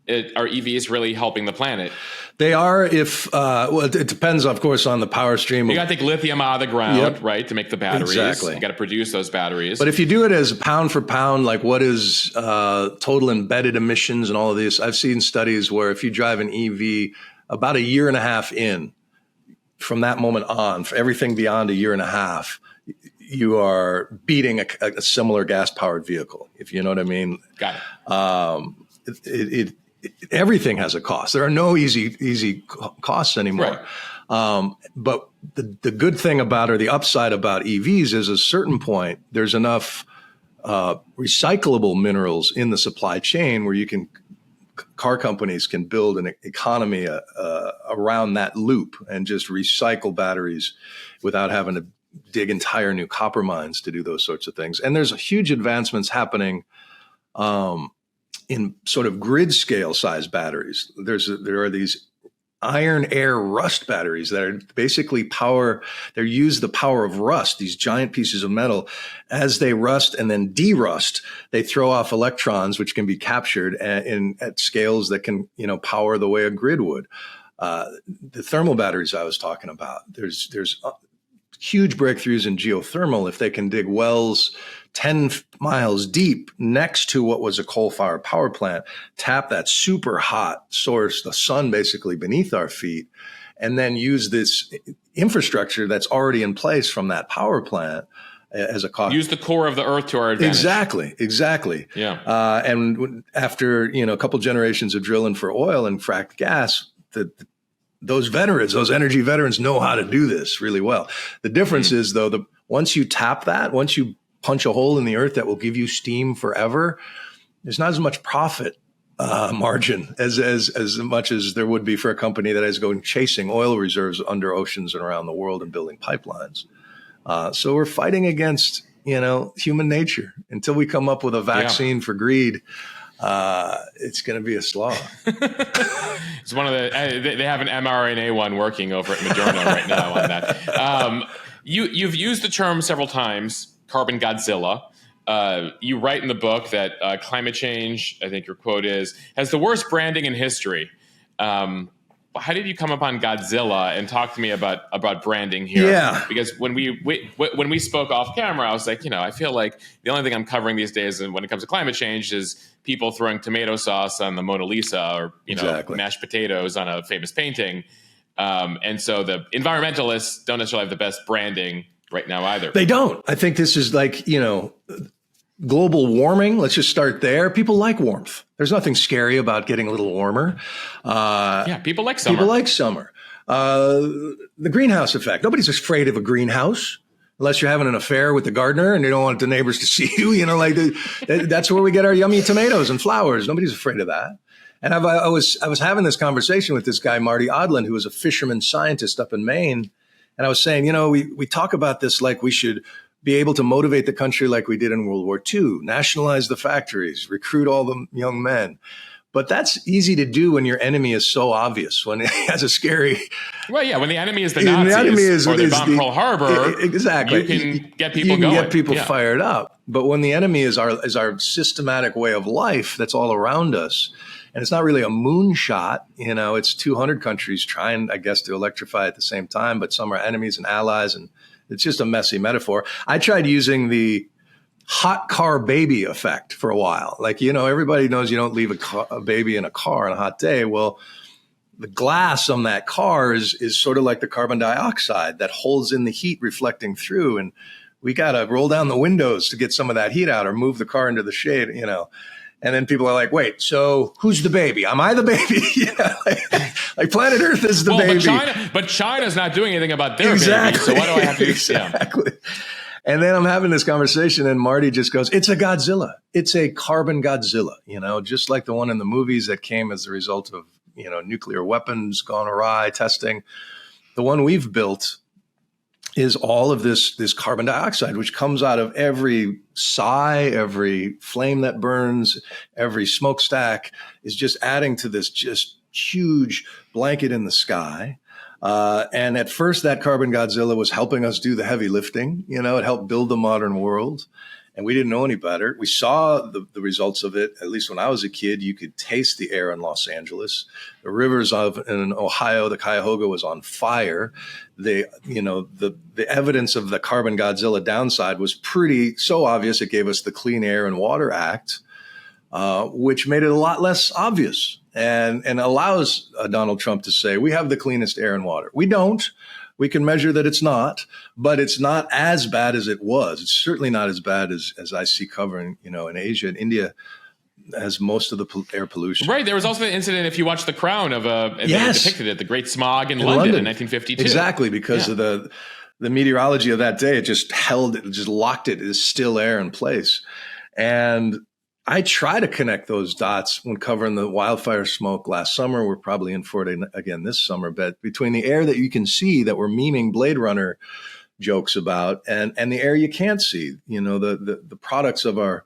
Are EVs really helping the planet? They are it depends, of course, on the power stream. You got to take lithium out of the ground, right, to make the batteries. Exactly. You got to produce those batteries. But if you do it as pound for pound, like what is total embedded emissions and all of this, I've seen studies where if you drive an EV about a year and a half in, from that moment on, for everything beyond a year and a half, you are beating a similar gas-powered vehicle, if you know what I mean. Got it. Everything has a cost. There are no easy costs anymore. Right. But the good thing about, or the upside about EVs is, at a certain point, there's enough recyclable minerals in the supply chain where car companies can build an economy around that loop and just recycle batteries without having to dig entire new copper mines to do those sorts of things. And there's huge advancements happening in sort of grid scale size batteries. There are these iron air rust batteries that are basically they use the power of rust, these giant pieces of metal. As they rust and then derust, they throw off electrons, which can be captured at scales that can, power the way a grid would. The thermal batteries I was talking about, there's huge breakthroughs in geothermal if they can dig wells 10 miles deep next to what was a coal-fired power plant, tap that super hot source, the sun basically beneath our feet, and then use this infrastructure that's already in place from that power plant as a cost. Use the core of the earth to our advantage. Exactly. Yeah. And after, a couple generations of drilling for oil and fracked gas, those energy veterans know how to do this really well. The difference is, though, once you tap that, once you punch a hole in the earth that will give you steam forever, there's not as much profit margin as much as there would be for a company that is going chasing oil reserves under oceans and around the world and building pipelines. So we're fighting against, human nature. Until we come up with a vaccine for greed, it's going to be a slog. It's one of they have an mRNA one working over at Moderna right now on that. You've used the term several times, carbon Godzilla. You write in the book that climate change, I think your quote is, has the worst branding in history. How did you come upon Godzilla? And talk to me about branding here. Yeah. Because when we spoke off camera, I was like, I feel like the only thing I'm covering these days when it comes to climate change is people throwing tomato sauce on the Mona Lisa or Exactly. mashed potatoes on a famous painting. And so the environmentalists don't necessarily have the best branding right now either. They don't. I think this is like, global warming. Let's just start there. People like warmth. There's nothing scary about getting a little warmer. People like summer. People like summer. The greenhouse effect. Nobody's afraid of a greenhouse unless you're having an affair with the gardener and you don't want the neighbors to see you. That's where we get our yummy tomatoes and flowers. Nobody's afraid of that. And I was having this conversation with this guy, Marty Odland, who was a fisherman scientist up in Maine. And I was saying, we talk about this like we should be able to motivate the country like we did in World War II, nationalize the factories, recruit all the young men. But that's easy to do when your enemy is so obvious, when it has a scary... Well, yeah, when the enemy is the Nazis or they bomb Pearl Harbor, exactly. You can get people going. You can get people fired up. But when the enemy is our systematic way of life that's all around us, and it's not really a moonshot, it's 200 countries trying, I guess, to electrify at the same time, but some are enemies and allies, and it's just a messy metaphor. I tried using the hot car baby effect for a while. Like, everybody knows you don't leave a baby in a car on a hot day. Well, the glass on that car is sort of like the carbon dioxide that holds in the heat reflecting through. And we got to roll down the windows to get some of that heat out or move the car into the shade, And then people are like, wait, so who's the baby? Am I the baby? Like planet Earth is the baby. But China's not doing anything about their baby. So why do I have to? Exactly. And then I'm having this conversation and Marty just goes, it's a Godzilla. It's a carbon Godzilla, just like the one in the movies that came as a result of, nuclear weapons gone awry, testing. The one we've built is all of this carbon dioxide, which comes out of every sigh, every flame that burns, every smokestack is just adding to this just huge blanket in the sky. And at first that carbon Godzilla was helping us do the heavy lifting. It helped build the modern world. And we didn't know any better. We saw the results of it. At least when I was a kid, you could taste the air in Los Angeles. The rivers in Ohio, the Cuyahoga was on fire. The evidence of the carbon Godzilla downside was so obvious. It gave us the Clean Air and Water Act, which made it a lot less obvious and allows Donald Trump to say, we have the cleanest air and water. We don't. We can measure that it's not, but it's not as bad as it was. It's certainly not as bad as I see covering, in Asia and India has most of the air pollution. Right. There was also the incident, if you watch The Crown, they depicted it, the Great Smog in London in 1952. Exactly, because of the meteorology of that day. It just locked it as still air in place. And I try to connect those dots when covering the wildfire smoke last summer. We're probably in for it again this summer, but between the air that you can see that we're memeing Blade Runner jokes about and the air you can't see, the products of our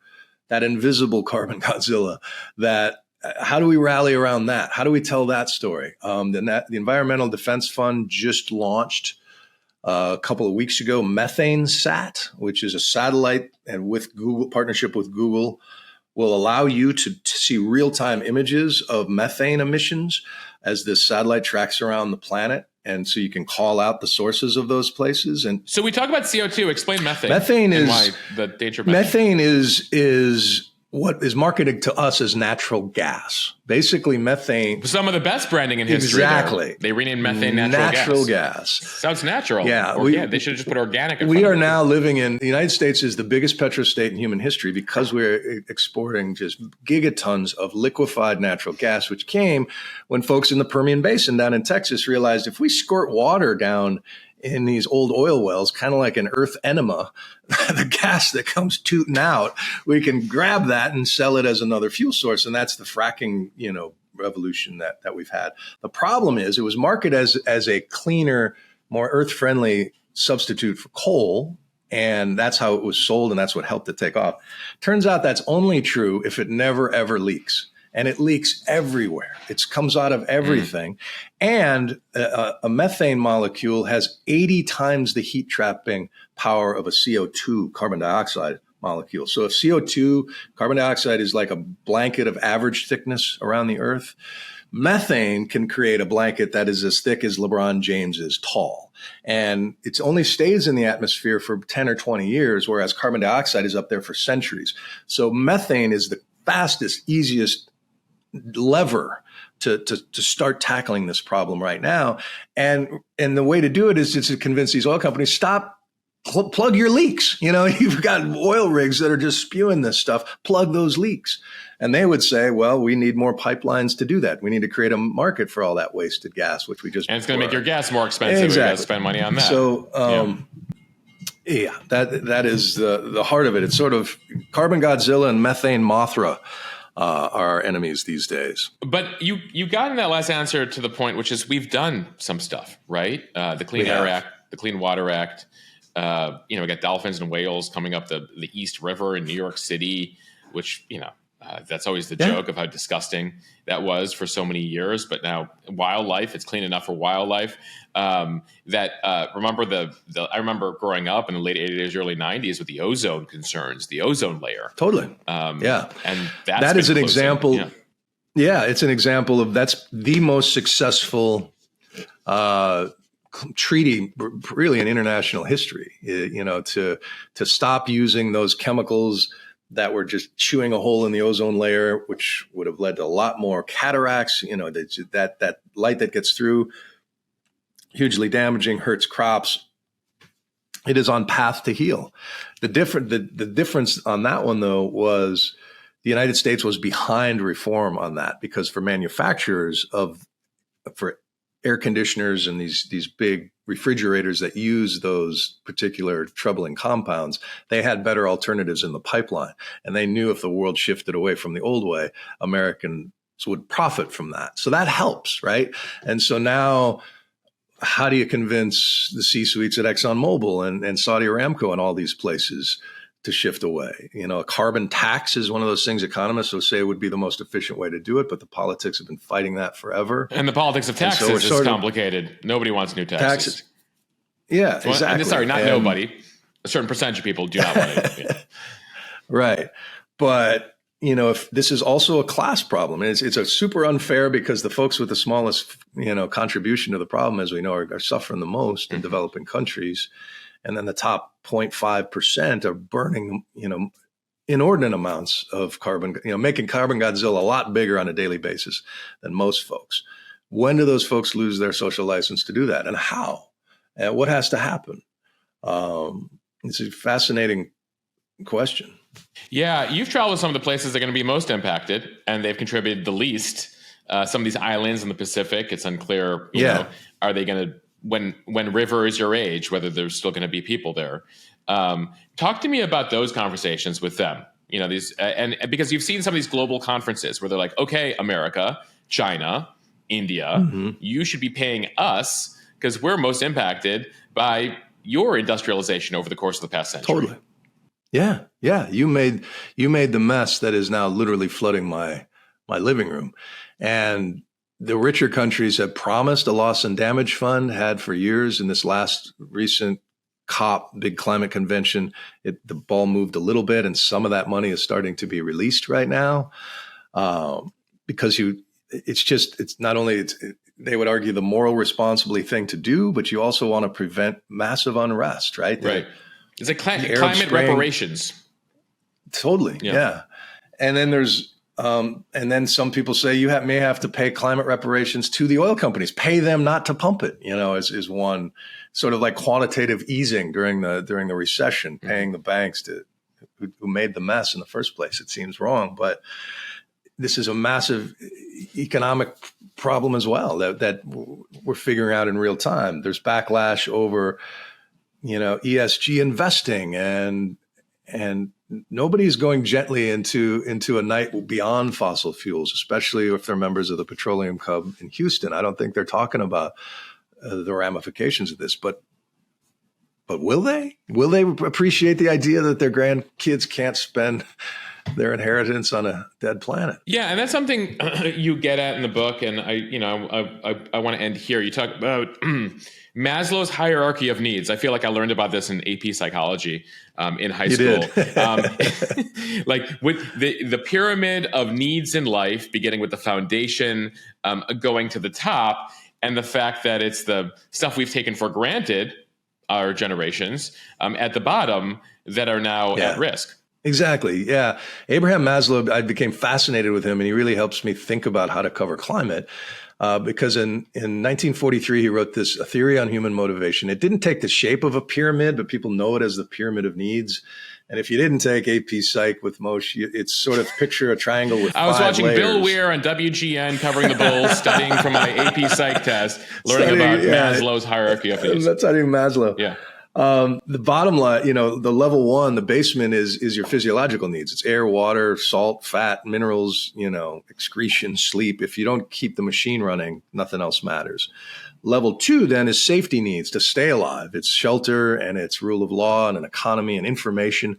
that invisible carbon Godzilla. That how do we rally around that? How do we tell that story? The Environmental Defense Fund just launched a couple of weeks ago Methane Sat, which is a satellite, and with Google partnership with Google, will allow you to see real-time images of methane emissions as this satellite tracks around the planet. And so you can call out the sources of those places. And so we talk about CO2. Explain methane. Methane is why the danger of methane. Methane is what is marketed to us as natural gas. Basically, methane. Some of the best branding in history. Exactly. They renamed methane natural gas. Sounds natural. Yeah. They should have just put organic. We are now living in the United States is the biggest petrostate in human history because we're exporting just gigatons of liquefied natural gas, which came when folks in the Permian Basin down in Texas realized if we squirt water down in these old oil wells, kind of like an earth enema, the gas that comes tooting out, we can grab that and sell it as another fuel source. And that's the fracking, revolution that we've had. The problem is it was marketed as a cleaner, more earth-friendly substitute for coal. And that's how it was sold. And that's what helped it take off. Turns out that's only true if it never, ever leaks. And it leaks everywhere. It comes out of everything. And a methane molecule has 80 times the heat trapping power of a CO2, carbon dioxide molecule. So if CO2, carbon dioxide, is like a blanket of average thickness around the Earth, methane can create a blanket that is as thick as LeBron James is tall. And it only stays in the atmosphere for 10 or 20 years, whereas carbon dioxide is up there for centuries. So methane is the fastest, easiest lever to start tackling this problem right now. And the way to do it is to convince these oil companies, stop, plug your leaks. You've got oil rigs that are just spewing this stuff, plug those leaks. And they would say, well, we need more pipelines to do that. We need to create a market for all that wasted gas, which we just— And it's going to make your gas more expensive. Exactly. You got to spend money on that. So, that is the heart of it. It's sort of carbon Godzilla and methane Mothra are our enemies these days. But you got in that last answer to the point, which is we've done some stuff, right? The Clean Air Act, the Clean Water Act. We got dolphins and whales coming up the East River in New York City, which, that's always the joke of how disgusting that was for so many years. But now wildlife, it's clean enough for wildlife. I remember growing up in the late 80s, early 90s with the ozone concerns, the ozone layer. Totally. And that is an example. Yeah, it's an example of that's the most successful treaty really in international history, to stop using those chemicals that were just chewing a hole in the ozone layer, which would have led to a lot more cataracts. That light that gets through, hugely damaging, hurts crops. It is on path to heal. The difference on that one, though, was the United States was behind reform on that, because for manufacturers for air conditioners and these big refrigerators that use those particular troubling compounds, they had better alternatives in the pipeline. And they knew if the world shifted away from the old way, Americans would profit from that. So that helps, right? And so now, how do you convince the C-suites at ExxonMobil and Saudi Aramco and all these places to shift away? A carbon tax is one of those things economists will say would be the most efficient way to do it, but the politics have been fighting that forever. And the politics of taxes is complicated. Nobody wants new taxes. Yeah, exactly. Nobody. A certain percentage of people do not want it. Yeah. Right. But, if this is also a class problem, it's a super unfair because the folks with the smallest, contribution to the problem, as we know, are suffering the most in developing countries. And then the top 0.5% are burning, inordinate amounts of carbon, making carbon Godzilla a lot bigger on a daily basis than most folks. When do those folks lose their social license to do that? And how? And what has to happen? It's a fascinating question. Yeah, you've traveled to some of the places that are going to be most impacted, and they've contributed the least. Some of these islands in the Pacific, it's unclear, are they going to, when river is your age, whether there's still going to be people there. Talk to me about those conversations with them. And because you've seen some of these global conferences where they're like, okay, America, China, India, you should be paying us because we're most impacted by your industrialization over the course of the past century. Totally. Yeah, yeah. You made the mess that is now literally flooding my living room. And the richer countries have promised a loss and damage fund, had for years. In this last recent COP, big climate convention, the ball moved a little bit, and some of that money is starting to be released right now. Because it's not only they would argue the moral responsibly thing to do, but you also want to prevent massive unrest, right? Right. It's like climate reparations. Totally. Yeah. And then and then some people say you may have to pay climate reparations to the oil companies, pay them not to pump it, is one sort of like quantitative easing during the recession, paying the banks who made the mess in the first place. It seems wrong, but this is a massive economic problem as well that we're figuring out in real time. There's backlash over, ESG investing, and nobody's going gently into a night beyond fossil fuels, especially if they're members of the Petroleum Club in Houston. I don't think they're talking about the ramifications of this, but will they? Will they appreciate the idea that their grandkids can't spend their inheritance on a dead planet? Yeah, and that's something you get at in the book, and I want to end here. You talk about Maslow's hierarchy of needs. I feel like I learned about this in AP psychology in high school. Like with the pyramid of needs in life, beginning with the foundation, going to the top, and the fact that it's the stuff we've taken for granted, our generations, at the bottom that are now at risk. Exactly. Yeah. Abraham Maslow, I became fascinated with him, and he really helps me think about how to cover climate. Because in 1943, he wrote A Theory on Human Motivation. It didn't take the shape of a pyramid, but people know it as the pyramid of needs. And if you didn't take AP Psych with Mosheh, it's sort of picture a triangle with I was watching layers. Bill Weir on WGN covering the Bulls, studying for my AP Psych test, learning about Maslow's hierarchy of needs. That's studying Maslow. Yeah. The bottom line, the level one, the basement is your physiological needs. It's air, water, salt, fat, minerals, excretion, sleep. If you don't keep the machine running, nothing else matters. Level two then is safety needs to stay alive. It's shelter, and it's rule of law, and an economy, and information.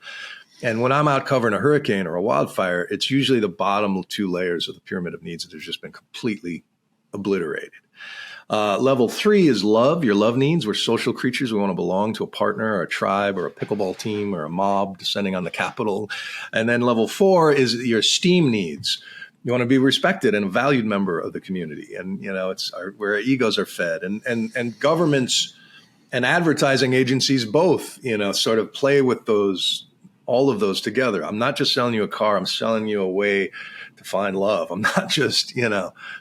And when I'm out covering a hurricane or a wildfire, it's usually the bottom two layers of the pyramid of needs that have just been completely obliterated. Level three is love, your love needs. We're social creatures. We want to belong to a partner or a tribe or a pickleball team or a mob descending on the Capitol. And then level four is your esteem needs. You want to be respected and a valued member of the community. And, it's where our egos are fed. And governments and advertising agencies both, sort of play with all of those together. I'm not just selling you a car. I'm selling you a way to find love. I'm not just,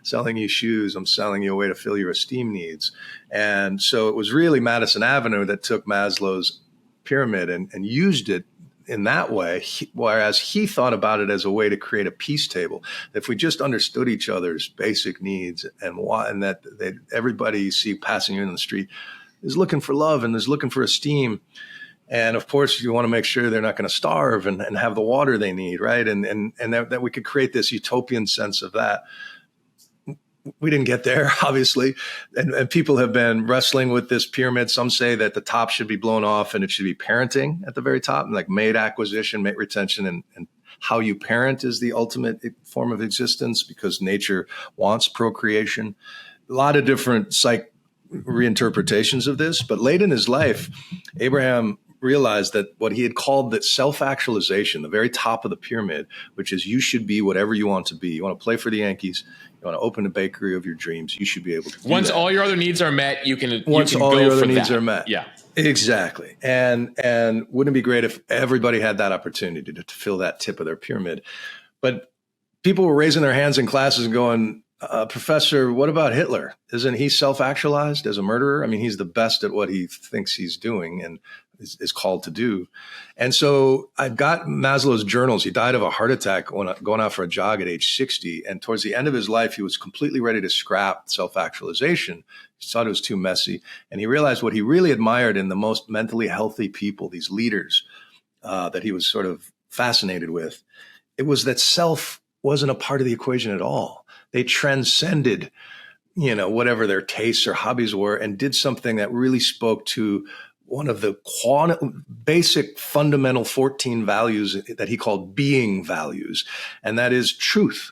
selling you shoes. I'm selling you a way to fill your esteem needs. And so it was really Madison Avenue that took Maslow's pyramid and used it in that way, whereas he thought about it as a way to create a peace table. If we just understood each other's basic needs and that everybody you see passing you in the street is looking for love and is looking for esteem. And of course, you want to make sure they're not going to starve and have the water they need, right? And that we could create this utopian sense of that. We didn't get there, obviously. And people have been wrestling with this pyramid. Some say that the top should be blown off and it should be parenting at the very top, like mate acquisition, mate retention, and how you parent is the ultimate form of existence because nature wants procreation. A lot of different psych reinterpretations of this. But late in his life, Abraham realized that what he had called that self-actualization, the very top of the pyramid, which is you should be whatever you want to be. You want to play for the Yankees. You want to open a bakery of your dreams. You should be able to do Once that. all your other needs are met, you can Once you can all go your other for needs that. are met. Yeah. Exactly. And wouldn't it be great if everybody had that opportunity to fill that tip of their pyramid? But people were raising their hands in classes and going, Professor, what about Hitler? Isn't he self-actualized as a murderer? I mean, he's the best at what he thinks he's doing and is called to do. And so I've got Maslow's journals. He died of a heart attack going out for a jog at age 60. And towards the end of his life, he was completely ready to scrap self-actualization. He thought it was too messy. And he realized what he really admired in the most mentally healthy people, these leaders that he was sort of fascinated with, it was that self wasn't a part of the equation at all. They transcended, whatever their tastes or hobbies were and did something that really spoke to one of the basic fundamental 14 values that he called being values, and that is truth,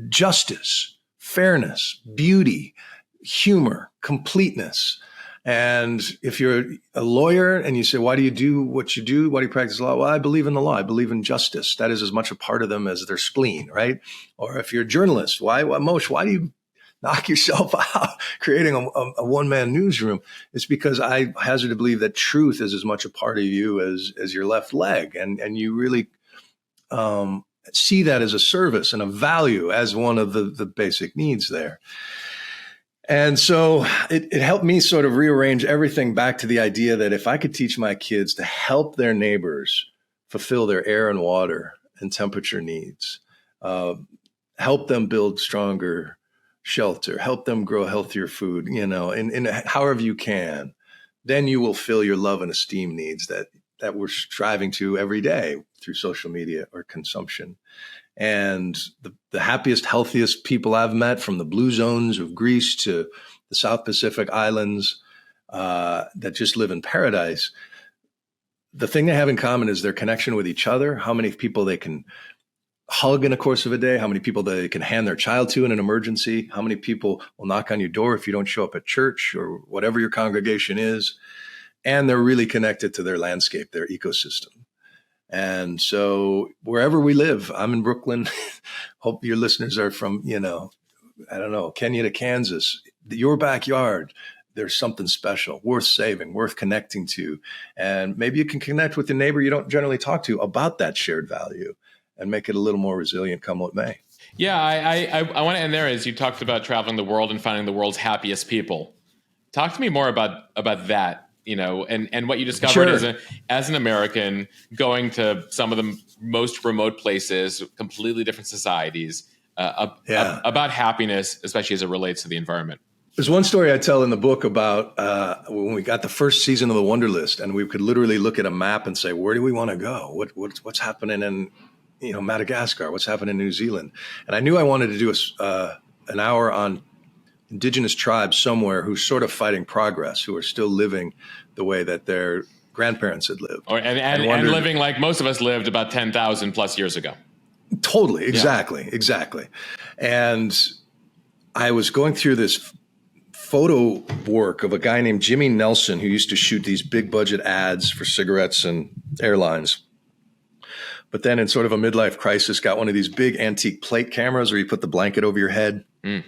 justice, fairness, beauty, humor, completeness. And if you're a lawyer and you say, why do you do what you do? Why do you practice law? Well, I believe in the law. I believe in justice. That is as much a part of them as their spleen, right? Or if you're a journalist, Moshe, why do you knock yourself out creating a one-man newsroom? It's because I hazard to believe that truth is as much a part of you as your left leg. And you really see that as a service and a value as one of the basic needs there. And so it helped me sort of rearrange everything back to the idea that if I could teach my kids to help their neighbors fulfill their air and water and temperature needs, help them build stronger shelter, help them grow healthier food, in however you can, then you will fill your love and esteem needs that we're striving to every day through social media or consumption. And the happiest, healthiest people I've met, from the blue zones of Greece to the South Pacific islands that just live in paradise, the thing they have in common is their connection with each other, how many people they can hug in the course of a day, how many people they can hand their child to in an emergency, how many people will knock on your door if you don't show up at church or whatever your congregation is. And they're really connected to their landscape, their ecosystem. And so wherever we live, I'm in Brooklyn. Hope your listeners are from, Kenya to Kansas, your backyard. There's something special, worth saving, worth connecting to. And maybe you can connect with the neighbor you don't generally talk to about that shared value and make it a little more resilient come what may. Yeah, I want to end there as you talked about traveling the world and finding the world's happiest people. Talk to me more about that. And what you discovered Sure. as an American going to some of the most remote places, completely different societies, about happiness, especially as it relates to the environment. There's one story I tell in the book about when we got the first season of the Wonderlist, and we could literally look at a map and say, where do we want to go? What's happening in Madagascar? What's happening in New Zealand? And I knew I wanted to do an hour on indigenous tribes somewhere who's sort of fighting progress, who are still living the way that their grandparents had lived. And living like most of us lived about 10,000 plus years ago. Totally. Exactly. And I was going through this photo work of a guy named Jimmy Nelson, who used to shoot these big budget ads for cigarettes and airlines. But then in sort of a midlife crisis, got one of these big antique plate cameras where you put the blanket over your head. Mm.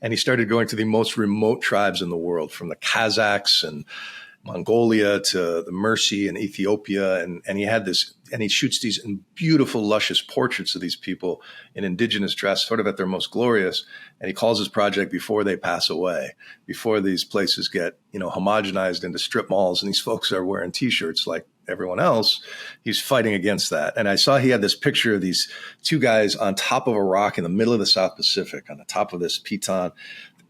And he started going to the most remote tribes in the world, from the Kazakhs and Mongolia to the Mersey and Ethiopia. And he had this, and he shoots these beautiful, luscious portraits of these people in indigenous dress, sort of at their most glorious. And he calls his project Before They Pass Away, before these places get, homogenized into strip malls and these folks are wearing T-shirts like everyone else. He's fighting against that. And I saw he had this picture of these two guys on top of a rock in the middle of the South Pacific, on the top of this Piton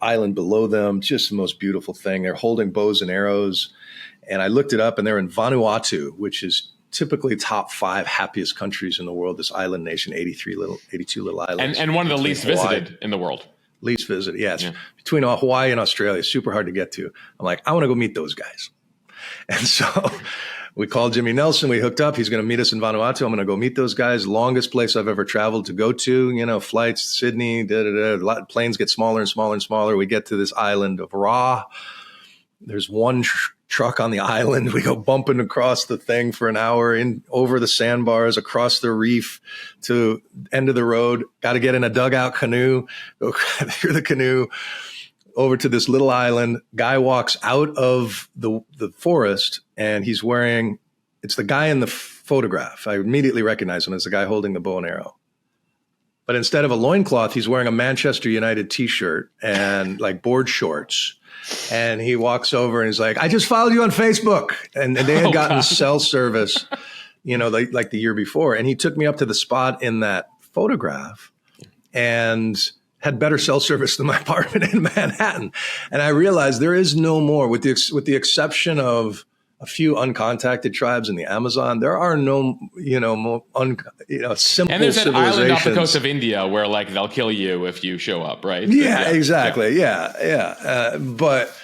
island below them, just the most beautiful thing. They're holding bows and arrows. And I looked it up, and they're in Vanuatu, which is typically top 5 happiest countries in the world. This island nation, 82 little islands. And one of the least visited in the world. Least visited, yes. Yeah. Between Hawaii and Australia, super hard to get to. I'm like, I want to go meet those guys. And so we called Jimmy Nelson. We hooked up. He's going to meet us in Vanuatu. I'm going to go meet those guys. Longest place I've ever traveled to go to, flights, Sydney, planes get smaller and smaller and smaller. We get to this island of Ra. There's one truck on the island. We go bumping across the thing for an hour, over the sandbars, across the reef to end of the road. Got to get in a dugout canoe, go through the canoe over to this little island. Guy walks out of the forest, and he's wearing, it's the guy in the photograph. I immediately recognize him as the guy holding the bow and arrow. But instead of a loincloth, he's wearing a Manchester United T-shirt and like board shorts. And he walks over and he's like, I just followed you on Facebook. And they had gotten cell service, like the year before. And he took me up to the spot in that photograph and had better cell service than my apartment in Manhattan. And I realized there is no more, with the exception of a few uncontacted tribes in the Amazon, there are no, simple civilizations. And there's an island off the coast of India where they'll kill you if you show up, right? Yeah, exactly. Yeah. But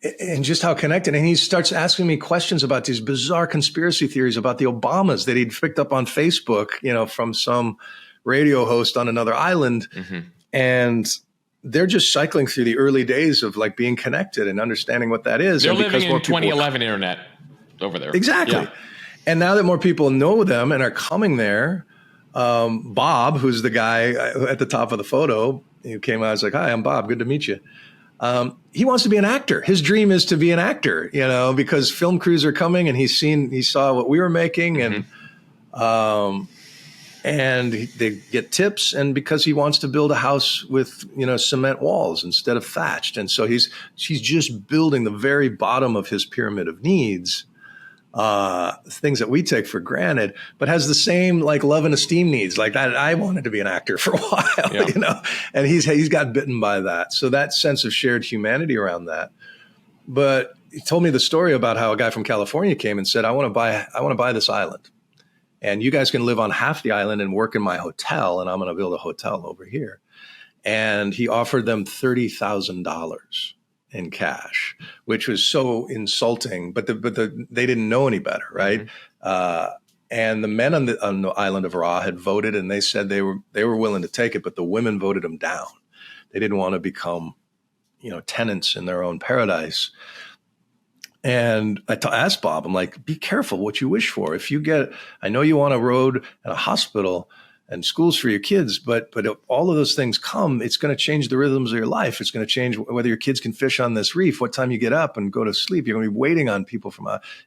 and just how connected. And he starts asking me questions about these bizarre conspiracy theories about the Obamas that he'd picked up on Facebook, from some radio host on another island. Mm-hmm. And they're just cycling through the early days of like being connected and understanding what that is. They're living in 2011 internet over there. Exactly. Yeah. And now that more people know them and are coming there, Bob, who's the guy at the top of the photo, who came out, I was like, "Hi, I'm Bob. Good to meet you." He wants to be an actor. His dream is to be an actor, because film crews are coming, and he saw what we were making, and they get tips, and because he wants to build a house with cement walls instead of thatched, and so he's just building the very bottom of his pyramid of needs. Things that we take for granted, but has the same like love and esteem needs. Like I wanted to be an actor for a while, and he's got bitten by that. So that sense of shared humanity around that. But he told me the story about how a guy from California came and said, I want to buy this island, and you guys can live on half the island and work in my hotel, and I'm going to build a hotel over here. And he offered them $30,000 in cash, which was so insulting, but they didn't know any better, right? Mm-hmm. And the men on the island of Ra had voted, and they said they were willing to take it, but the women voted them down. They didn't want to become, tenants in their own paradise. And I asked Bob, I'm like, be careful what you wish for. If you I know you want a road and a hospital and schools for your kids, but if all of those things come, it's going to change the rhythms of your life. It's going to change whether your kids can fish on this reef, what time you get up and go to sleep. You're going to be waiting on people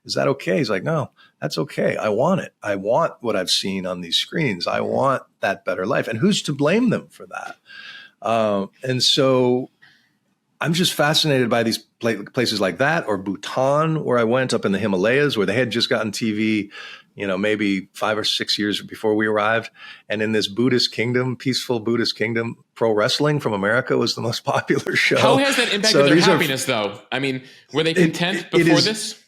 is that okay? He's like, no, that's okay. I want it. I want what I've seen on these screens. I want that better life. And who's to blame them for that? And so I'm just fascinated by these places like that, or Bhutan, where I went up in the Himalayas, where they had just gotten TV, maybe 5 or 6 years before we arrived. And in this peaceful Buddhist kingdom, pro wrestling from America was the most popular show. How has that impacted their happiness, though? I mean, were they content before this?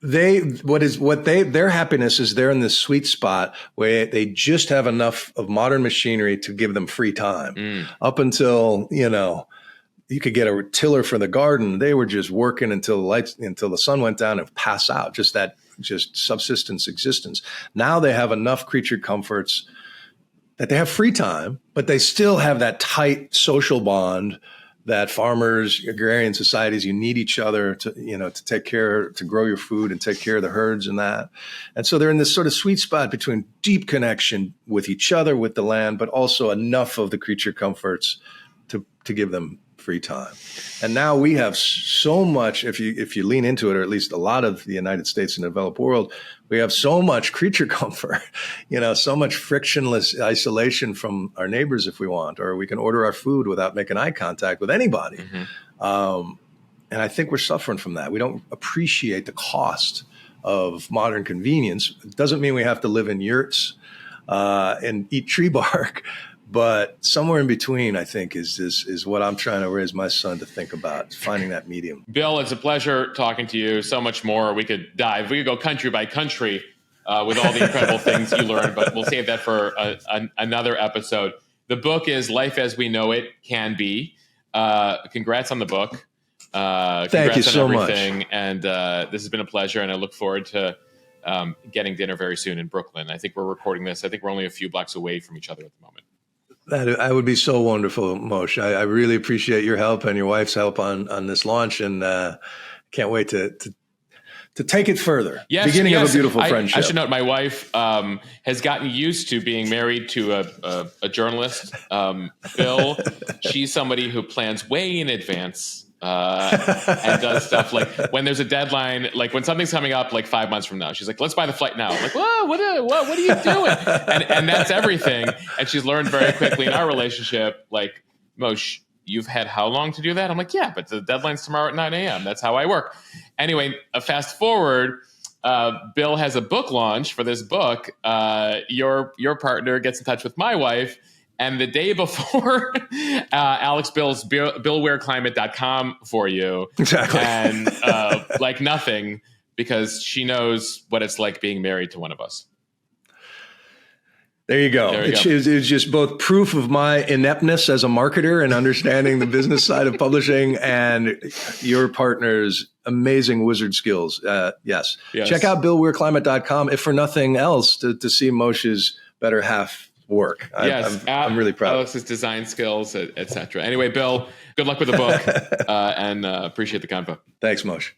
Their happiness is they're in this sweet spot where they just have enough of modern machinery to give them free time. Up until, you could get a tiller for the garden. They were just working until the sun went down and pass out. Just subsistence existence. Now they have enough creature comforts that they have free time, but they still have that tight social bond that farmers, agrarian societies, you need each other to take care, to grow your food and take care of the herds and that. And so they're in this sort of sweet spot between deep connection with each other, with the land, but also enough of the creature comforts to give them free time. And now we have so much, if you lean into it, or at least a lot of the United States and the developed world, we have so much creature comfort, so much frictionless isolation from our neighbors if we want, or we can order our food without making eye contact with anybody. Mm-hmm. And I think we're suffering from that. We don't appreciate the cost of modern convenience. It doesn't mean we have to live in yurts and eat tree bark. But somewhere in between, I think, is what I'm trying to raise my son to think about, finding that medium. Bill, it's a pleasure talking to you. So much more. We could go country by country with all the incredible things you learned, but we'll save that for another episode. The book is Life as We Know It Can Be. Congrats on the book. Thank you so much. And this has been a pleasure, and I look forward to getting dinner very soon in Brooklyn. I think we're recording this. I think we're only a few blocks away from each other at the moment. That would be so wonderful, Moshe. I really appreciate your help and your wife's help on this launch, and can't wait to take it further. Beginning of a beautiful friendship. I should note my wife has gotten used to being married to a journalist. Bill, she's somebody who plans way in advance and does stuff like when there's a deadline, like when something's coming up like 5 months from now, she's like, let's buy the flight now. I'm like, whoa, what are you doing? And that's everything. And she's learned very quickly in our relationship, like, Moshe, you've had how long to do that? I'm like, yeah, but the deadline's tomorrow at 9 a.m. That's how I work. Anyway, fast forward, Bill has a book launch for this book. Your partner gets in touch with my wife, and the day before, Alex builds BillWeirClimate.com for you. Exactly. And like nothing, because she knows what it's like being married to one of us. There you go. It's just both proof of my ineptness as a marketer and understanding the business side of publishing, and your partner's amazing wizard skills. Yes. Check out BillWeirClimate.com, if for nothing else, to see Mosheh's better half work. I'm really proud. Alex's design skills, etc. Anyway, Bill, good luck with the book, and appreciate the convo. Thanks, Moshe.